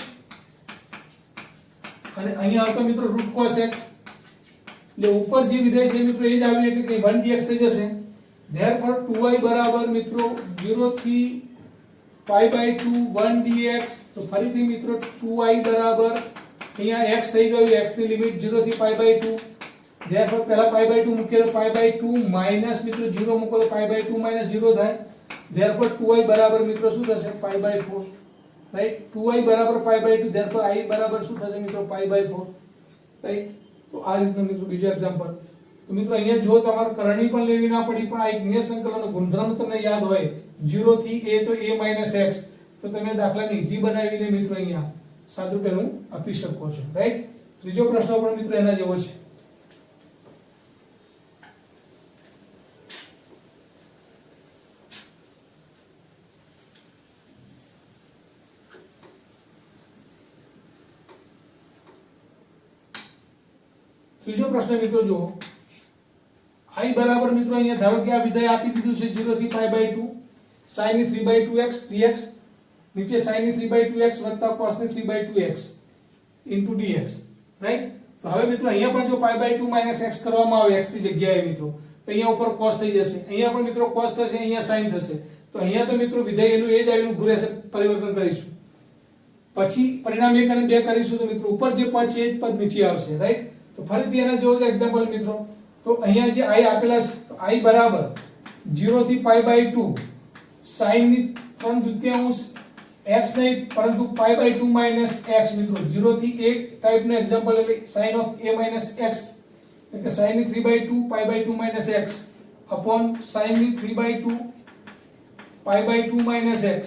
અને અહીંયા આવતો મિત્રો રૂટ cos x, એટલે ઉપર જે વિધેય છે મિત્રો એ જ આવ્યું એટલે કે 1 dx થઈ જશે. therefore 2i બરાબર મિત્રો 0 થી pi by 2 1 dx. તો ફરીથી મિત્રો 2i બરાબર અહીંયા x થઈ ગયું, x ની લિમિટ 0 થી pi by 2. therefore પહેલા pi by 2 મૂકીએ તો pi by 2 માઈનસ મિત્રો 0 મૂકો તો pi by 2 minus 0 થાય. therefore 2i બરાબર મિત્રો શું થશે pi by 4, રાઈટ. 2i બરાબર pi by 2, therefore i બરાબર શું થશે મિત્રો pi by 4, રાઈટ. તો આ રીતનો મિત્રો બીજો એક્ઝામ્પલ. તો મિત્રો અહીંયા જો તમારે કરણી પણ લેવી ના પડી પણ આ એક નિયત સંકલનનો ગુણધર્મ તમને યાદ હોય 0 થી a તો a minus x, તો તમે દાખલાને ઈઝી બનાવીને મિત્રો અહીંયા સાદુરૂપ આપી શકો છો, રાઈટ. ત્રીજો પ્રશ્ન પણ મિત્રો એના જેવો છે. ત્રીજો પ્રશ્ન મિત્રો જુઓ, i બરાબર મિત્રો અહીંયા ધારો કે આ વિધેય આપી દીધું છે 0 થી pi by 2 sin ની 3/2x dx, નીચે sin ની 3/2x વત્તા cos ની 3/2x into dx, રાઈટ. તો હવે મિત્રો અહીંયા પણ જો pi by 2 minus x કરવામાં આવે x ની જગ્યાએ મિત્રો તો અહીંયા ઉપર cos થઈ જશે, અહીંયા પણ મિત્રો cos થશે, અહીંયા sin થશે. તો અહીંયા તો મિત્રો વિધેય એનું એ જ આવ્યું ભૂરે છે, પરિવર્તન કરીશું પછી પરિણામ 1 અને 2 કરીશું તો મિત્રો ઉપર જે પદ છે એ જ પદ નીચે આવશે, રાઈટ. તો ફરીથી એના જેવો જ એક્ઝામ્પલ મિત્રો, તો અહીંયા જે i આપેલા છે તો i બરાબર 0 થી pi by 2 sin ની 3/2 x નહીં પરંતુ pi by 2 minus x મિત્રો, 0 થી 1 ટાઈપનો એક્ઝામ્પલ એટલે sin of a minus x એટલે કે sin ની 3/2 pi by 2 minus x upon sin ની 3/2 pi by 2 minus x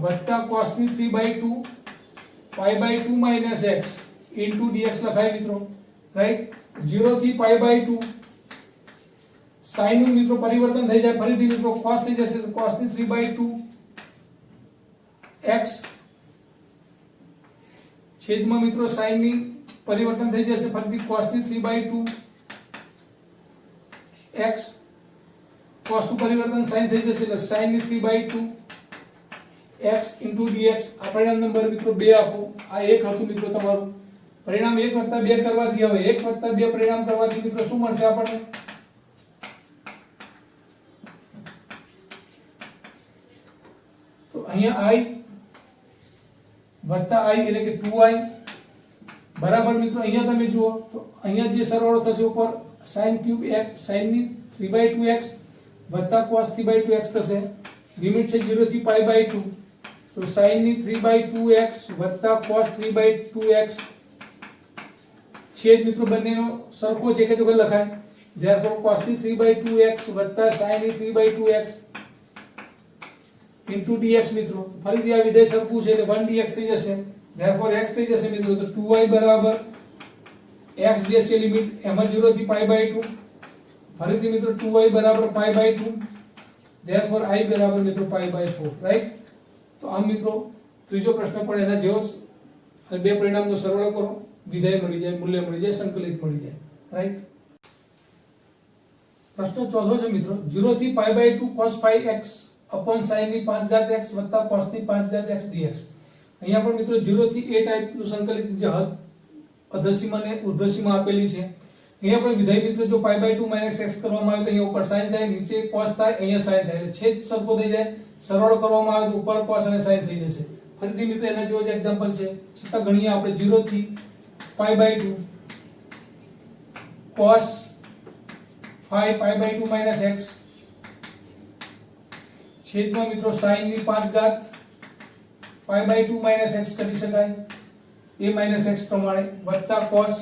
વત્તા cos ની 3/2 pi by 2 minus x into dx લખાય મિત્રો, રાઈટ. 0 થી pi by 2 sin નું મિત્રો પરિવર્તન થઈ જાય, ફરીથી મિત્રો cos થઈ જશે તો cos ની 3/2 x છેદમાં મિત્રો sin ની પરિવર્તન થઈ જશે, ફરીથી cos ની 3/2 x cos નું પરિવર્તન sin થઈ જશે એટલે sin ની 3/2 x into dx. આ પરિણામ નંબર મિત્રો 2 આપો, આ એક હતું મિત્રો તમારું. પરિણામ 1 + 2 કરવાથી હવે 1 + 2 પરિણામ કરવાથી મિત્રો શું મળશે આપણને તો અહીંયા i વત્તા i એટલે કે 2i બરાબર મિત્રો અહીંયા તમે જુઓ તો અહીંયા જે સરવાળો થશે ઉપર sin ક્યુબ x sin ની 3/2x વત્તા cos 3/2x થશે, લિમિટ છે 0 થી pi by 2 તો sin ની 3/2x વત્તા cos 3/2x છેદ મિત્રો બંનેનો સરખો છે કે તો લખાય therefore cos ની 3/2x વત્તા sin ની 3/2x into dx મિત્રો ફરીથી આ વિધેય સરખું છે એટલે 1 dx થઈ જશે therefore x થઈ જશે મિત્રો તો 2y બરાબર x જે છે લિમિટ એમાં 0 થી π/2 ફરીથી મિત્રો 2y બરાબર π/2 therefore I બરાબર મિત્રો π/4 રાઈટ તો આમ મિત્રો ત્રીજો પ્રશ્ન પણ એના જેવો જ અને બે પરિણામનો સરવાળો કરો વિધેય મળી જાય મૂલ્ય મળી જાય સંકલિત મળી જાય રાઈટ પ્રશ્ન ચોથો છે મિત્રો 0 થી π/2 cos πx upon sin ની 5x વત્તા cos ની 5x dx અહીંયા પણ મિત્રો 0 થી a ટાઈપ નું સંકલિત જે હદ અધસીમા ને ઉર્ધ્વસીમા આપેલી છે અહીંયા પણ વિધેય મિત્રો જો π/2 x કરવામાં આવે તો અહીંયા ઉપર sin થાય નીચે cos થાય અહીંયા sin થાય એટલે છેદ સરખો થઈ જાય સરવાળો કરવામાં આવે તો ઉપર cos અને sin થઈ જશે ફરીથી મિત્રો એના જેવો જ એક્ઝામ્પલ છે છતાં ગણીએ આપણે 0 થી π/2 cos 5 π/2 x છેદમાં મિત્રો sin ની 5 ઘાત π/2 x કરી શકાય a x પ્રમાણે વત્તા cos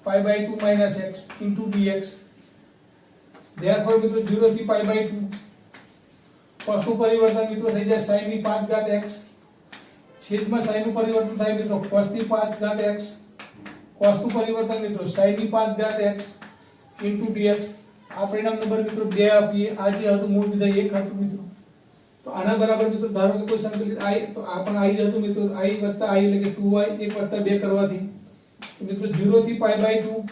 π/2 x into dx therefore મિત્રો 0 થી π/2 cos નું પરિવર્તન મિત્રો થઈ જાય sin ની 5 ઘાત x છેદમાં sin નું પરિવર્તન થાય મિત્રો cos ની 5 ઘાત x cos નું પરિવર્તન મિત્રો sin ની 5 ઘાત x into dx આ પરિણામ નંબર મિત્રો 2 આપીએ આ જે હતું મૂળ વિધેય 1 હતું મિત્રો તો આના બરાબર મિત્રો ધારો કે કોઈ સંકલિત i તો આ પણ i હતું મિત્રો i વત્તા i એટલે કે 2i 1 વત્તા 2 કરવાથી તો મિત્રો 0 થી π/2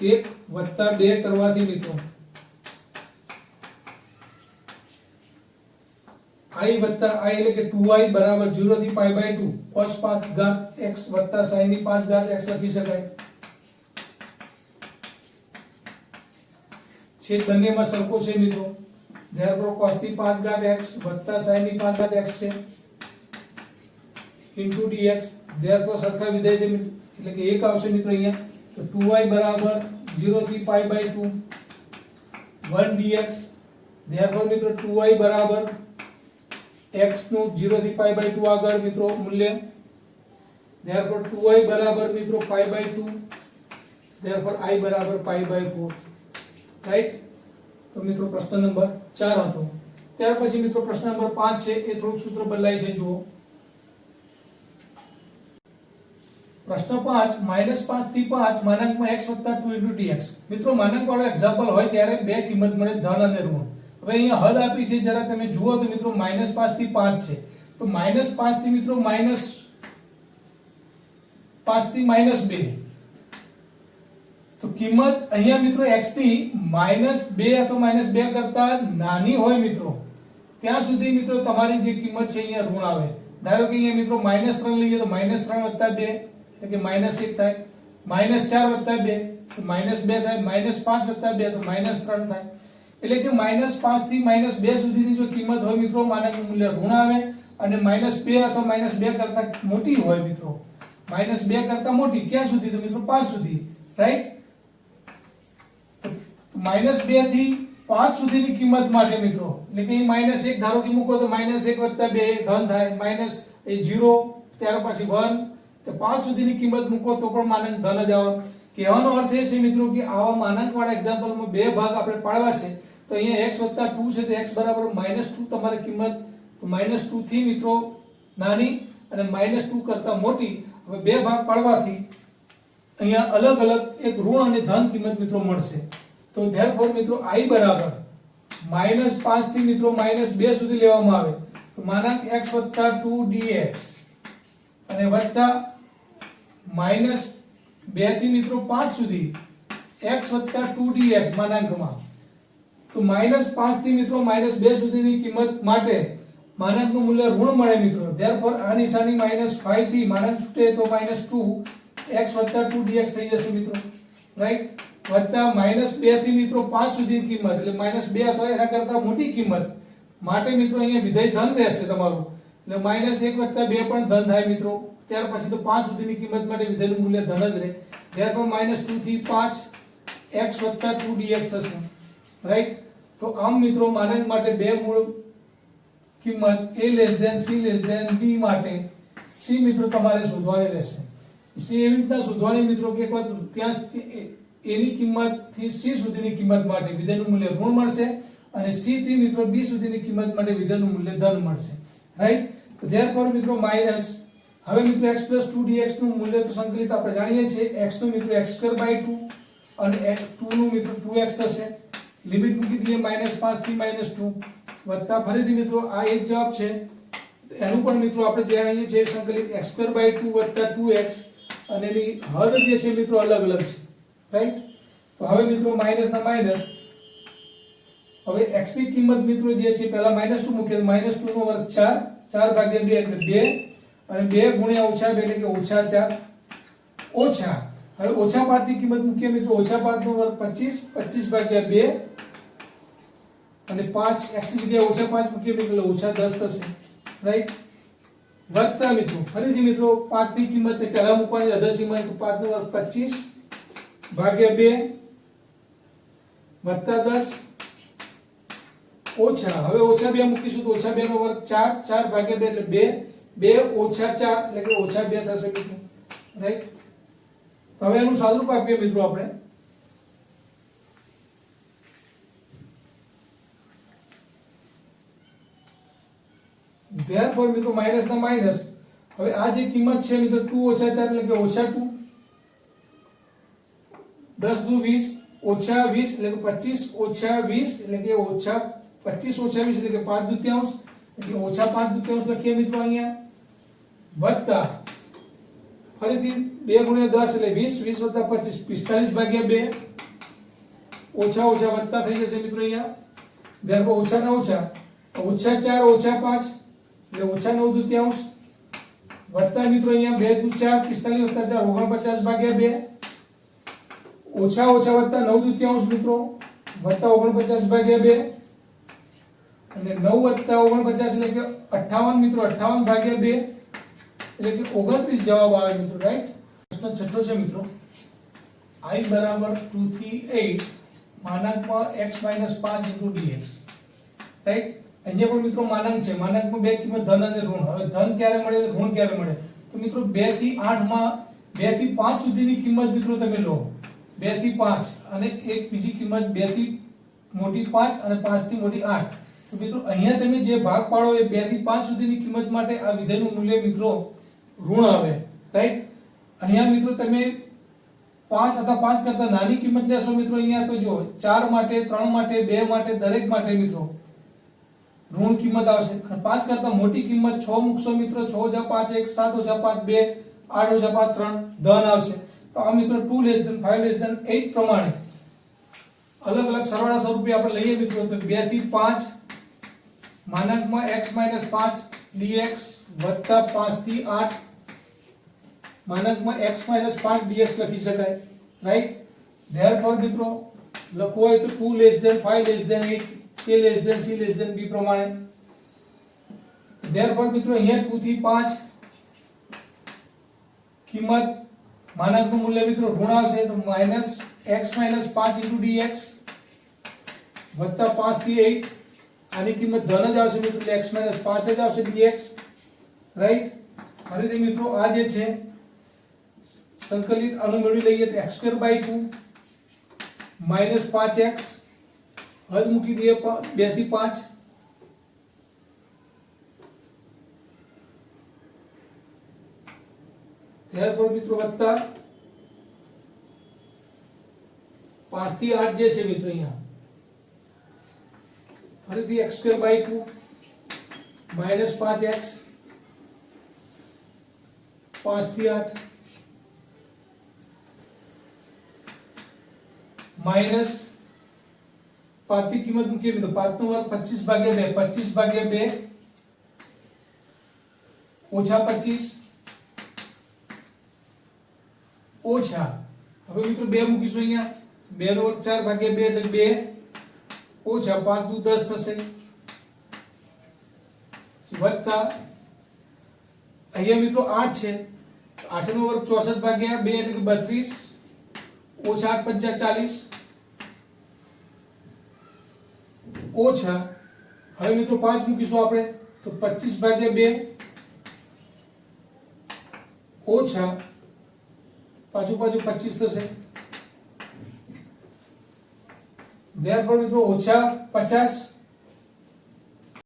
1 વત્તા 2 કરવાથી મિત્રો i વત્તા i એટલે કે 2i બરાબર 0 થી π/2 cos 5 ઘાત x વત્તા sin ની 5 ઘાત x લખી શકાય છેદ બંનેમાં સરખો છે મિત્રો therefore cos ની 5 ઘાત x વત્તા sin ની 5 ઘાત x છે into dx therefore સરખા વિધેય છે એટલે કે 1 આવશે મિત્રો અહીંયા તો 2y બરાબર 0 થી π/2 1 dx therefore મિત્રો 2y બરાબર x નું 0 થી π/2 આગળ મિત્રો મૂલ્ય therefore 2y બરાબર મિત્રો π/2 therefore I બરાબર π/4 રાઈટ તો મિત્રો પ્રશ્ન નંબર 4 હતો ત્યાર પછી મિત્રો પ્રશ્ન નંબર 5 છે એ થોડુંક સૂત્ર બદલાય છે જુઓ પ્રશ્ન 5 -5 થી 5 માનાંકમાં x 2 dx મિત્રો માનાંક વાળો એક્ઝામ્પલ હોય ત્યારે બે કિંમત મળે ધન અને ઋણ હવે અહીંયા હદ આપી છે જરા તમે જુઓ તો મિત્રો -5 થી 5 છે તો -5 થી મિત્રો -5 થી -2 તો કિંમત અહીંયા મિત્રો x ની -2 અથવા -2 કરતા નાની હોય મિત્રો ત્યાં સુધી મિત્રો તમારી જે કિંમત છે અહીંયા ઋણ આવે ધારો કે અહીંયા મિત્રો -3 લઈએ તો -3 + 2 એટલે કે -1 થાય -4 + 2 તો -2 થાય -5 + 2 તો -3 થાય એટલે કે -5 થી -2 સુધીની જો કિંમત હોય મિત્રો માનાંકનું મૂલ્ય ઋણ આવે અને -2 અથવા -2 કરતા મોટી હોય મિત્રો -2 કરતા મોટી ક્યાં સુધી તો મિત્રો 5 સુધી રાઈટ -2 થી 5 સુધીની કિંમત માટે મિત્રો એટલે કે -1 ધારો કે મૂકો તો -1 + 2 ધન થાય -0 ત્યાર પછી 1 તો 5 સુધીની કિંમત મૂકો તો પણ માનાંક ધન જ આવે કહેવાનો અર્થ એ છે મિત્રો કે આવા માનાંક વાળા એક્ઝામ્પલમાં બે ભાગ આપણે પાડવા છે તો અહીંયા x + 2 છે તો x બરાબર -2 તમારી કિંમત તો -2 થી મિત્રો નાની અને -2 કરતા મોટી હવે બે ભાગ પાડવાથી અહીંયા અલગ અલગ એક ઋણ અને ધન કિંમત મિત્રો મળશે તો therefore મિત્રો I બરાબર -5 થી મિત્રો -2 સુધી લેવામાં આવે તો માનાંક x + 2 dx અને વત્તા -2 થી મિત્રો 5 સુધી x + 2 dx માનાંકમાં તો -5 થી મિત્રો -2 સુધીની કિંમત માટે માનાંકનું મૂલ્ય ઋણ મળે મિત્રો therefore આ નિશાની -5 થી માનાંક છૂટે તો -2 x + 2 dx થઈ જશે મિત્રો રાઈટ વત્તા -2 થી મિત્રો 5 સુધીની કિંમત એટલે -2 અથવા એના કરતા મોટી કિંમત માટે મિત્રો અહીંયા વિધેય ધન રહેશે તમારું એટલે -1 + 2 પણ ધન થાય મિત્રો ત્યાર પછી તો 5 સુધીની કિંમત માટે વિધેયનું મૂલ્ય ધન જ રહે therefore -2 થી 5 x + 2 dx થશે રાઈટ તો આમ મિત્રો માનાંક માટે બે મૂળ કિંમત a less than c less than b માટે c મિત્રો તમારે શોધવાની રહેશે. c એવી રીતના શોધવાની મિત્રો કે એકવાર ત્યાં a ની કિંમત થી c સુધીની કિંમત માટે વિધેયનું મૂલ્ય ઋણ મળશે અને c થી મિત્રો b સુધીની કિંમત માટે વિધેયનું મૂલ્ય ધન મળશે. રાઈટ. તો ધેરફોર મિત્રો માઈનસ, હવે મિત્રો x 2dx નું મૂલ્ય તો સંકલિત આપણે જાણીએ છીએ. x નું મિત્રો x2/2 અને 2 નું મિત્રો 2x થશે. લિમિટ મૂકી દઈએ -5 થી -2 વત્તા ફરીથી મિત્રો આ એક જવાબ છે એનું પણ મિત્રો આપણે જાણીએ છીએ સંકલિત x2/2 વત્તા 2x અને એની હદ જે છે મિત્રો અલગ અલગ છે. રાઈટ. તો હવે મિત્રો માઈનસ ના માઈનસ, હવે x ની કિંમત મિત્રો જે છે પહેલા -2 મૂકીએ તો -2 નો વર્ગ 4, 4/2 એટલે 2 અને 2 ગુણ્યા -2 એટલે કે -4 ઓછા, હવે -5 ની કિંમત મૂકીએ મિત્રો -5 નો વર્ગ 25, 25/2 અને 5 x ની જગ્યાએ -5 મૂકીએ એટલે -10 થશે. રાઈટ. વત્તા મિત્રો ફરીથી મિત્રો 5 ની કિંમત પહેલા મૂકવાની અધસીમા તો 5 નો વર્ગ 25/2 વત્તા 10 ઓછા, હવે -2 મૂકીશું તો -2 નો વર્ગ 4, 4/2 એટલે 2, 2 ઓછા 4 એટલે કે -2 થશે મિત્રો. રાઈટ. હવે એનું સાદુરૂપ આપીએ મિત્રો આપણે. ધેરફોર મિત્રો માઈનસ ના માઈનસ, હવે આ જે કિંમત છે મિત્રો 2 ઓછા 4 એટલે કે -2, 10 દુ 20 ઓછા 20 એટલે કે 25 ઓછા 20 એટલે કે ઓછા 25 ઓછા 20 એટલે કે 5/2 એટલે ઓછા 5/2 લખીએ મિત્રો અહીંયા. વત્તા ફરીથી 2 ગુણ્યા 10 એટલે 20, 20 વત્તા 25 45/2 ઓછા ઓછા વત્તા થઈ જશે મિત્રો અહીંયા. ધેરફોર ઓછા ના ઓછા -4 ઓછા 5 એટલે -9/2 વત્તા મિત્રો અહીંયા 2 દુ 4, 45 વત્તા 4 49/2 ઓછા ઓછા વત્તા 9/2 મિત્રો વત્તા 49/2 અને 9 વત્તા 49 એટલે કે 58 મિત્રો 58/2 એટલે કે 29 જવાબ આવે મિત્રો. રાઈટ. પ્રશ્ન છઠ્ઠો છે મિત્રો, I બરાબર 2 થી 8 માનાંકમાં x - 5 dx. રાઈટ. અહીંયા પણ મિત્રો માનાંક છે, માનાંકમાં બે કિંમત ધન અને ઋણ. હવે ધન ક્યારે મળે અને ઋણ ક્યારે મળે? તો મિત્રો 2 થી 8 માં 2 થી 5 સુધીની કિંમત મિત્રો તમે લો, 2 થી 5 અને એક બીજી કિંમત 2 થી મોટી 5 અને 5 થી મોટી 8. તો મિત્રો અહીંયા તમે જે ભાગ પાડો એ 2 થી 5 સુધીની કિંમત માટે આ વિધેયનું મૂલ્ય મિત્રો ઋણ આવે. રાઈટ. અહીંયા મિત્રો તમે 5 અથવા 5 કરતા નાની કિંમત લેશો મિત્રો અહીંયા તો જો 4 માટે, 3 માટે, 2 માટે દરેક માટે મિત્રો ઋણ કિંમત આવશે. અને 5 કરતા મોટી કિંમત 6 મૂકશો મિત્રો 6 * 5 1, 7 * 5 2, 8 * 5 3 ધન આવશે. તો આ મિત્રો 2 લેસ ધેન 5 લેસ ધેન 8 પ્રમાણે અલગ અલગ સરવાળા સ્વરૂપે આપણે લઈએ મિત્રો તો 2 થી 5 માનાંકમાં x - 5 dx વત્તા 5 થી 8 માનાંકમાં x - 5 dx લખી શકાય. રાઈટ. ધેરફોર મિત્રો લખવું હોય તો 2 less than 5 less than 8, a less than c less than b પ્રમાણે. ધેરફોર મિત્રો અહીંયા 2 થી 5 કિંમત માનાંકનું મૂલ્ય મિત્રો ઋણ આવશે તો -x - 5 dx વત્તા 5 થી 8 આની કિંમત ધન જ આવશે મિત્રો એટલે x - 5 જ આવશે dx. રાઈટ. ફરીથી મિત્રો આ જે છે સંકલિત આનું મેળવી લઈએ તો x2/2 -5x હદ મૂકી દઈએ 2 થી 5 ત્યારબાદ મિત્રો વત્તા 5 થી 8 જે છે મિત્રો અહીંયા ફરીથી x2/2 -5x 5 થી 8 માઈનસ 5 ની કિંમત મૂકીએ તો 5 નો વર્ગ 25/2 25/2 ઓછા 25 ઓછા હવે મિત્રો 2 મૂકીશું અહીંયા 2 નો વર્ગ 4/2 એટલે 2 ઓછા 5 દુ 10 થશે વત્તા અહીંયા મિત્રો 8 છે 8 નો વર્ગ 64/2 એટલે કે 32 ઓછા 8 × 40 ઓછા હવે મિત્રો 5 મૂકીશું આપણે તો 25/2 ઓછા પાછું 25 થશે। therefore મિત્રો ઓછા 50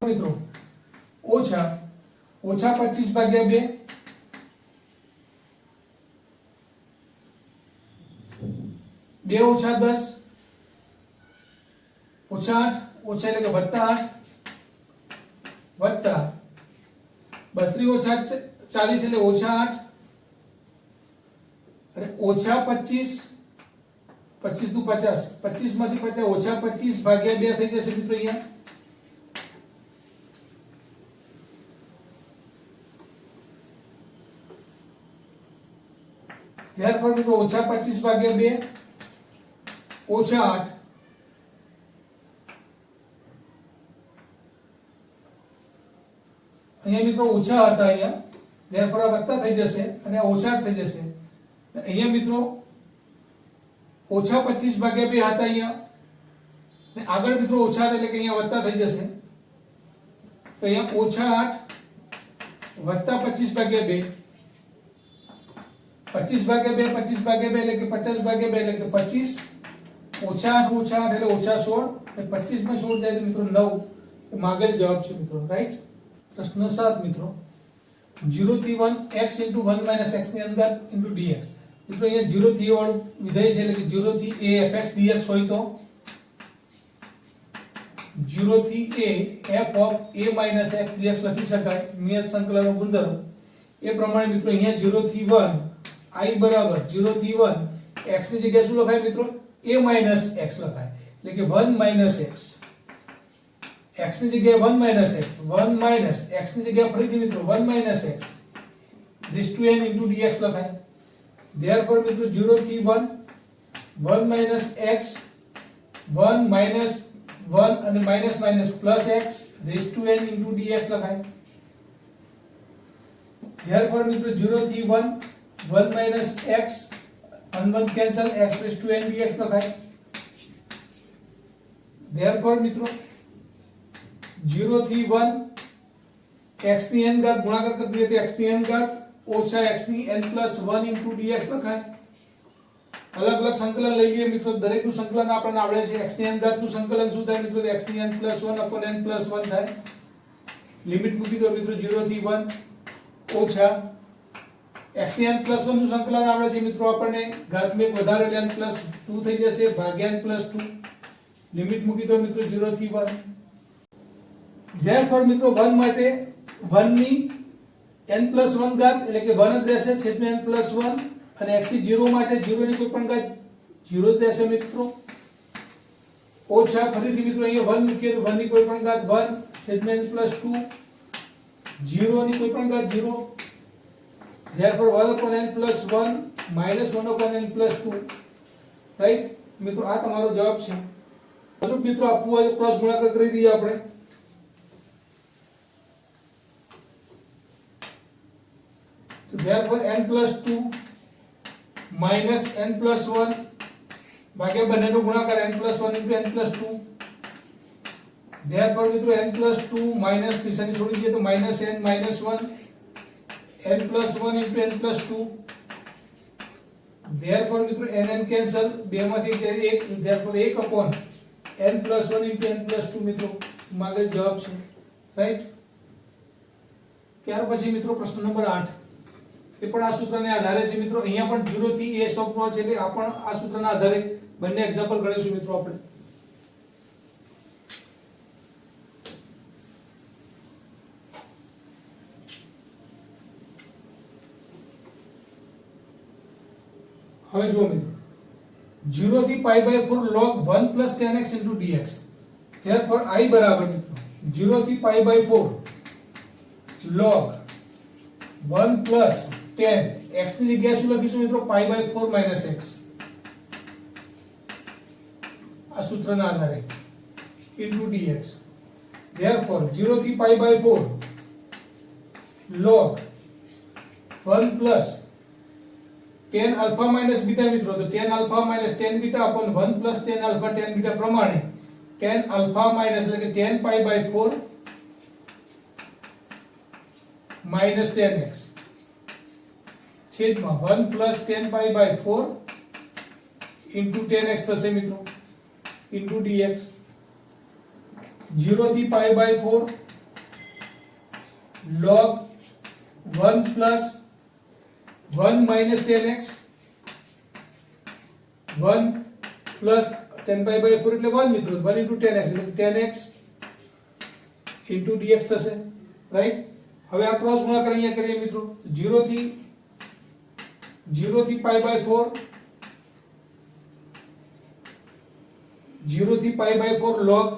મિત્રો ઓછા 25/2 2 ઓછા 10 ઓછા 8 ઓછા એટલે કે વત્તા 8 વત્તા 32 ઓછા 40 એટલે ઓછા 8 અને ઓછા 25 25 નું 50 25 માંથી 50 ઓછા 25/2 થઈ જશે મિત્રો અહીંયા। therefore મિત્રો ઓછા 25/2 ઓછા 8 અહીંયા મિત્રો ઓછા હતા અહીંયા therefore આ વત્તા થઈ જશે અને આ ઓછા 8 થઈ જશે। અહીંયા મિત્રો ઓછા 25/2 હતા અહીંયા અને આગળ મિત્રો ઓછા એટલે કે અહીંયા વત્તા થઈ જશે। તો અહીંયા ઓછા 8 વત્તા 25/2 25/2 25/2 એટલે કે 50/2 એટલે કે 25 ઓછા 8 એટલે ઓછા 16 અને 25 માં 16 જાય તો મિત્રો 9 તો માગેલ જવાબ છે મિત્રો રાઈટ। પ્રશ્ન 7 મિત્રો 0 થી 1 x * 1 - x ની અંદર * dx મિત્રો અહીંયા 0 થી a વાળું વિધેય છે એટલે કે 0 થી a fx dx હોય તો 0 થી a f of a - x dx લખી શકાય નિયત સંકલનનો ગુણધર્મ। એ પ્રમાણે મિત્રો અહીંયા 0 થી 1 I બરાબર 0 થી 1 x ની જગ્યાએ શું લખાય મિત્રો a - x લખાય એટલે કે 1 - x x ની જગ્યાએ 1 - x 1 - x ની જગ્યાએ ફરીથી મિત્રો 1 - x raised to n into dx લખાય। therefore મિત્રો 0 થી 1 1 - x 1 - 1 અને minus plus x raised to n into dx લખાય। therefore મિત્રો 0 થી 1 1 - x 1 cancel x raised to n dx લખાય। therefore મિત્રો 0 થી 1 x ની n ઘાત ગુણાકાર કરી દઈએ તો x ની n ઘાત ઓછા x ની n plus 1 into dx લખાય। અલગ અલગ સંકલન લઈ લઈએ મિત્રો દરેકનું સંકલન આપણને આવડે છે। x ની n ઘાત નું સંકલન શું થાય મિત્રો x ની n plus 1 upon n plus 1 થાય। લિમિટ મૂકી દો મિત્રો 0 થી 1 ઓછા x ની n plus 1 નું સંકલન આવડે છે મિત્રો આપણને ઘાતમાં વધારે એટલે n plus 2 થઈ જશે ભાગ્યા n plus 2 લિમિટ મૂકી દો મિત્રો 0 થી 1। therefore મિત્રો 1 માટે 1 ની n plus 1 ઘાત એટલે કે 1 જ રહેશે છેદમાં n plus 1 અને x થી 0 માટે 0 ની કોઈ પણ ઘાત 0 જ રહેશે મિત્રો ઓછા ફરીથી મિત્રો અહીંયા 1 મૂકીએ તો 1 ની કોઈ પણ ઘાત 1 છેદમાં n plus 2 0 ની કોઈ પણ ઘાત 0 therefore 1 upon n plus 1 minus 1 upon n plus 2 right મિત્રો આ તમારો જવાબ છે। હજુ મિત્રો આપવું હોય તો ક્રોસ ગુણાકાર કરી દઈએ આપણે। so therefore n plus 2 minus n plus 1 ભાગ્યા બંનેનો ગુણાકાર n plus 1 into n plus 2 therefore મિત્રો n plus 2 minus નિશાની છોડી દઈએ તો minus n minus 1 n plus 1 into n plus 2 therefore મિત્રો n cancel બે માંથી 1 therefore 1 upon n plus 1 into n plus 2 મિત્રો માગેલ જવાબ છે રાઈટ। ત્યાર પછી મિત્રો પ્રશ્ન નંબર 8 એ પણ આ સૂત્રને આધારે છે મિત્રો અહીંયા પણ 0 થી a શોધવાનો છે એટલે આ પણ આ સૂત્રના આધારે બંને એક્ઝામ્પલ ગણીશું મિત્રો આપણે। હવે જુઓ મિત્રો 0 થી π/4 log 1 plus 10x into dx therefore I બરાબર મિત્રો 0 થી π/4 log 1 plus 10 x ની જગ્યાએ શું લખીશું મિત્રો π/4 minus x આ સૂત્રના આધારે into dx therefore 0 થી π/4 log 1 plus 10 alpha minus beta મિત્રો તો 10 alpha minus 10 beta upon 1 plus 10 alpha 10 beta પ્રમાણે 10 alpha minus એટલે કે 10 π/4 માઇનસ 10x છેદમાં 1 પ્લસ 10π/4 ઇન્ટુ 10x થશે મિત્રો ઇન્ટુ dx 0 થી π/4 log 1 plus 1 minus 10x 1 plus 10π/4 એટલે 1 મિત્રો 1 ઇન્ટુ 10x એટલે 10x ઇન્ટુ dx થશે રાઈટ હવે આ ક્રોસ ગુણાકાર અહીંયા કરીએ મિત્રો 0 થી π/4 0 થી π/4 log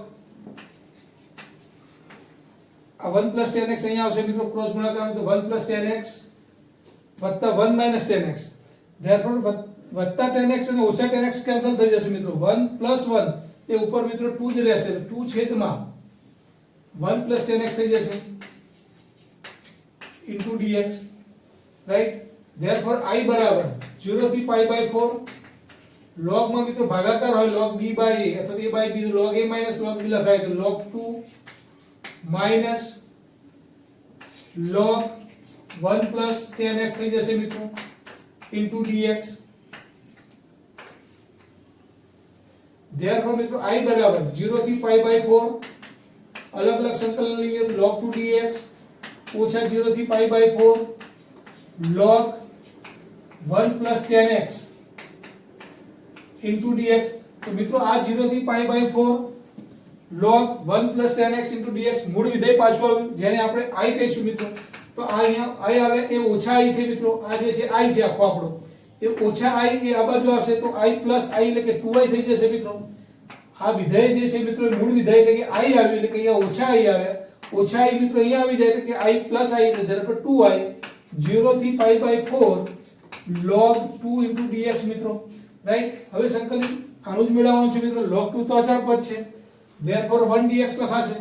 આ 1 પ્લસ 10x અહીંયા આવશે મિત્રો ક્રોસ ગુણાકાર તો 1 પ્લસ 10x વત્તા 1 માઇનસ 10x ધેરફોર વત્તા 10x અને ઓછા 10x કેન્સલ થઈ જશે મિત્રો 1 પ્લસ 1 એ ઉપર મિત્રો 2 જ રહેશે 2 છેદમાં 1 પ્લસ 10x થઈ જશે into dx right therefore I બરાબર 0 થી π/4 log માં મિત્રો ભાગાકાર હોય log b by a અથવા a by b log a minus log b લખાય તો log 2 minus log 1 plus 10x થઈ જશે મિત્રો into dx therefore મિત્રો I બરાબર 0 થી π/4 અલગ અલગ સંકલન લઈએ log 2 dx ઓછા 0 થી π/4 log 1 plus 10x into dx તો મિત્રો આ 0 થી π/4 log 1 plus 10x into dx મૂળ વિધેય પાછું આવ્યું જેને આપણે I કહીશું મિત્રો તો આ અહીંયા I આવે એ ઓછા I છે મિત્રો આ જે છે I છે આખો આપણો એ ઓછા I એ આ બાજુ આવશે તો I plus I એટલે કે 2I થઈ જશે મિત્રો આ વિધેય જે છે મિત્રો એ મૂળ વિધેય એટલે કે I આવ્યું એટલે કે અહીંયા ઓછા I આવે ઓછા I મિત્રો અહીંયા આવી જાય એટલે કે I plus I એટલે ધેરફોર 2I 0 થી π/4 log 2 into dx મિત્રો રાઈટ હવે સંકલન આનું જ મેળવવાનું છે મિત્રો log 2 તો અચળ પદ છે therefore 1 dx લખાશે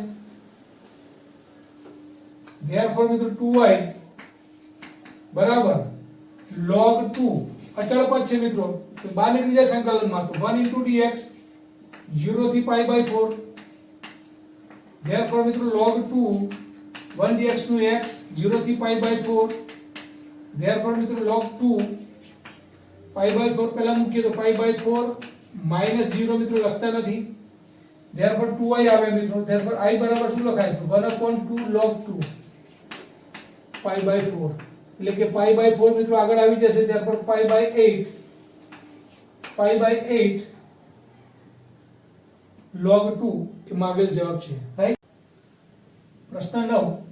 therefore મિત્રો 2I બરાબર log 2 અચળ પદ છે મિત્રો તો બહાર નીકળી જાય સંકલનમાં તો 1 into dx 0 થી π/4 therefore મિત્રો log 2 1 dx નું x 0 થી π/4 therefore મિત્રો log 2 π/4 પહેલા મૂકીએ તો π/4 minus 0 મિત્રો લખતા નથી therefore 2I આવે મિત્રો therefore I બરાબર શું લખાય તો 1/2 log 2 π/4 એટલે કે π/4 મિત્રો આગળ આવી જશે therefore π/8 log 2 એ માગેલ જવાબ છે રાઈટ પ્રશ્ન 9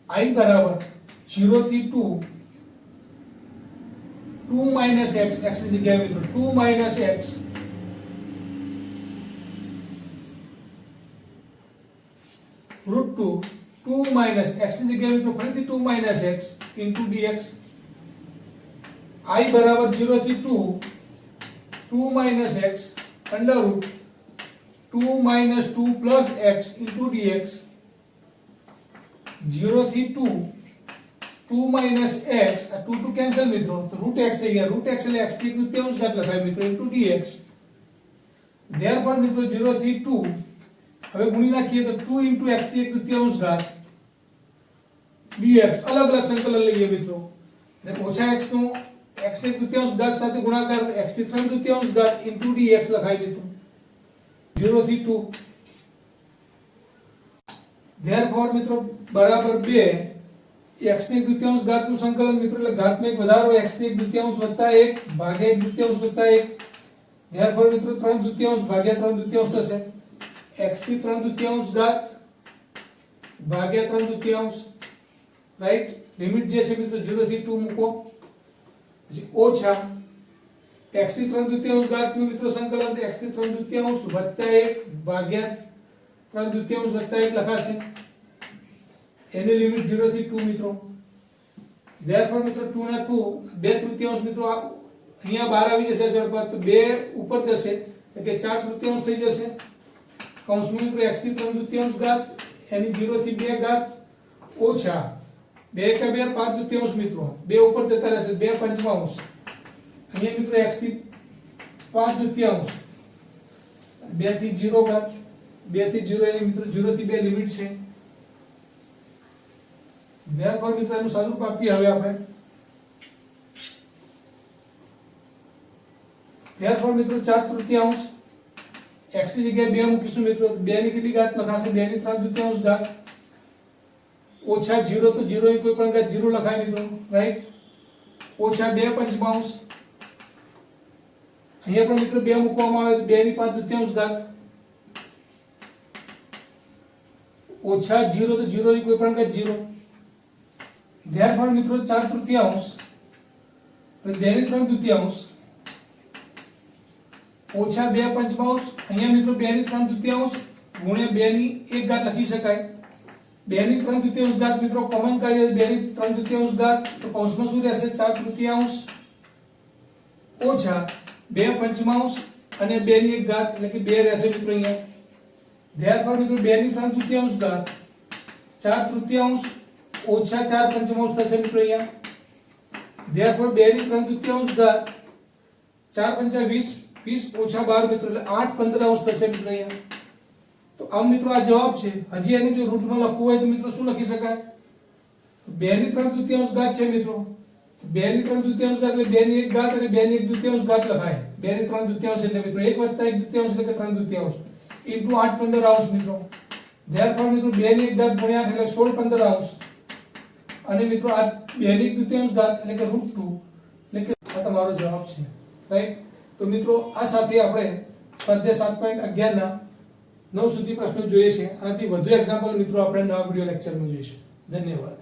I बराबर 0 થી 2 minus x x ની જગ્યાએ મિત્રો 2 minus x root 2 minus x ની જગ્યાએ મિત્રો ફરીથી 2 minus x into dx I બરાબર 0 થી 2 minus x under root 2 minus 2 plus x into dx 0 થી 2 minus x આ 2 કેન્સલ મિત્રો તો રૂટ x થઈ ગયા રૂટ x એટલે x ની તૃતીયાંશ ઘાત લખાય મિત્રો into dx therefore મિત્રો 0 થી 2 હવે ગુણી નાખીએ તો 2 into x ની તૃતીયાંશ ઘાત dx અલગ અલગ સંકલન લઈએ મિત્રો અને ઓછા x નો x ની તૃતીયાંશ ઘાત સાથે ગુણાકાર x ની 3/4 ઘાત into dx લખાય મિત્રો 0 થી 2 therefore મિત્રો બરાબર 2 x ની તૃતીયાંશ ઘાત નું સંકલન મિત્રો એટલે ઘાતમાં એક વધારો x ની 1/2 વત્તા 1 ભાગ્યા 1/2 વત્તા 1 therefore મિત્રો 3/2 ભાગ્યા 3/2 થશે x ની 3/2 ઘાત ભાગ્યા 3/2 રાઈટ લિમિટ જે છે મિત્રો 0 થી 2 મૂકો પછી ઓછા x ની 3/2 ઘાત નું મિત્રો સંકલન x ની 3/2 વત્તા 1 ભાગ્યા 3/2 વત્તા 1 લખાશે એની લિમિટ 0 થી 2 મિત્રો therefore મિત્રો 2 ના 2 2/3 મિત્રો અહીંયા બહાર આવી જશે અચળ પદ તો 2 ઉપર જશે એટલે કે 4/3 થઈ જશે કૌંસમાં મિત્રો x ની 3/2 ઘાત એની 0 થી 2 ઘાત ઓછા 2 એકા 2 5 દૂતીયાંશ મિત્રો 2 ઉપર જતા રહેશે 2 પંચમાંશ અહીંયા મિત્રો x થી 5 દૂતીયાંશ 2 થી 0 ઘાત 2 થી 0 એની મિત્રો 0 થી 2 લિમિટ છે ધ્યાન મિત્રો એનું સ્વરૂપ આપીએ હવે આપણે ત્યારબાદ મિત્રો 4 તૃતીયાંશ x ની જગ્યાએ 2 મૂકીશું મિત્રો 2 ની કેટલી ઘાત લખાશે 2 ની 3 દૂતીયાંશ ઘાત ઓછા 0 તો 0 ની કોઈ પણ ઘાત 0 લખાય મિત્રો રાઈટ ઓછા 2 પંચમાંશ અહીંયા પણ મિત્રો 2 મૂકવામાં આવે તો 2 ની 5 દૂતીયાંશ ઘાત ઓછા 0 તો 0 ની કોઈ પણ ઘાત 0 ત્યારબાદ મિત્રો 4 તૃતીયાંશ તો 2 ની 3 દૂતીયાંશ ઓછા 2 પંચમાંશ અહીંયા મિત્રો 2 ની 3 દૂતીયાંશ ગુણ્યા 2 ની 1 ઘાત લખી શકાય 2 ની 3 દૂતીયાંશ ઘાત મિત્રો કોમન કાઢીએ 2 ની 3 દૂતીયાંશ ઘાત તો કૌંસમાં શું રહેશે 4 તૃતીયાંશ ઓછા 2 પંચમાંશ અને 2 ની 1 ઘાત એટલે કે 2 રહેશે મિત્રો અહીંયા ત્યારબાદ મિત્રો 2 ની 3 દૂતીયાંશ ઘાત 4 તૃતીયાંશ ઓછા 4 પંચમાંશ થશે મિત્રો અહીંયા ત્યારબાદ 2 ની 3 દૂતીયાંશ ઘાત 4 પંચા 20 20 ઓછા 12 મિત્રો એટલે 8 15 થશે મિત્રો અહીંયા તો આમ મિત્રો આ જવાબ છે હજી એને જો રૂટમાં લખવું હોય તો મિત્રો શું લખી શકાય તો 2 ની 3 દૂતીયાંશ ઘાત છે મિત્રો 2 ની 3 દૂતીયાંશ ઘાત એટલે 2 ની 1 ઘાત અને 2 ની 1 દૂતીયાંશ ઘાત લખાય 2 ની 3 દૂતીયાંશ એટલે મિત્રો 1 + 1 દૂતીયાંશ એટલે કે 3 દૂતીયાંશ ઇન્ટુ 8 15 અંશ મિત્રો ધ્યાન મિત્રો 2 ની 1 ઘાત ગુણ્યા 8 એટલે 16 15 અંશ અને મિત્રો આ 2 ની 1 દૂતીયાંશ ઘાત એટલે કે √2 એટલે કે આ તમારો જવાબ છે રાઈટ તો મિત્રો આ સાથે આપણે સ્વાધ્યાય 7.11 ના 9 સુધી પ્રશ્નો જોઈએ છે આનાથી વધુ એક્ઝામ્પલ મિત્રો આપણે નવા વિડિયો લેક્ચરમાં જોઈશું ધન્યવાદ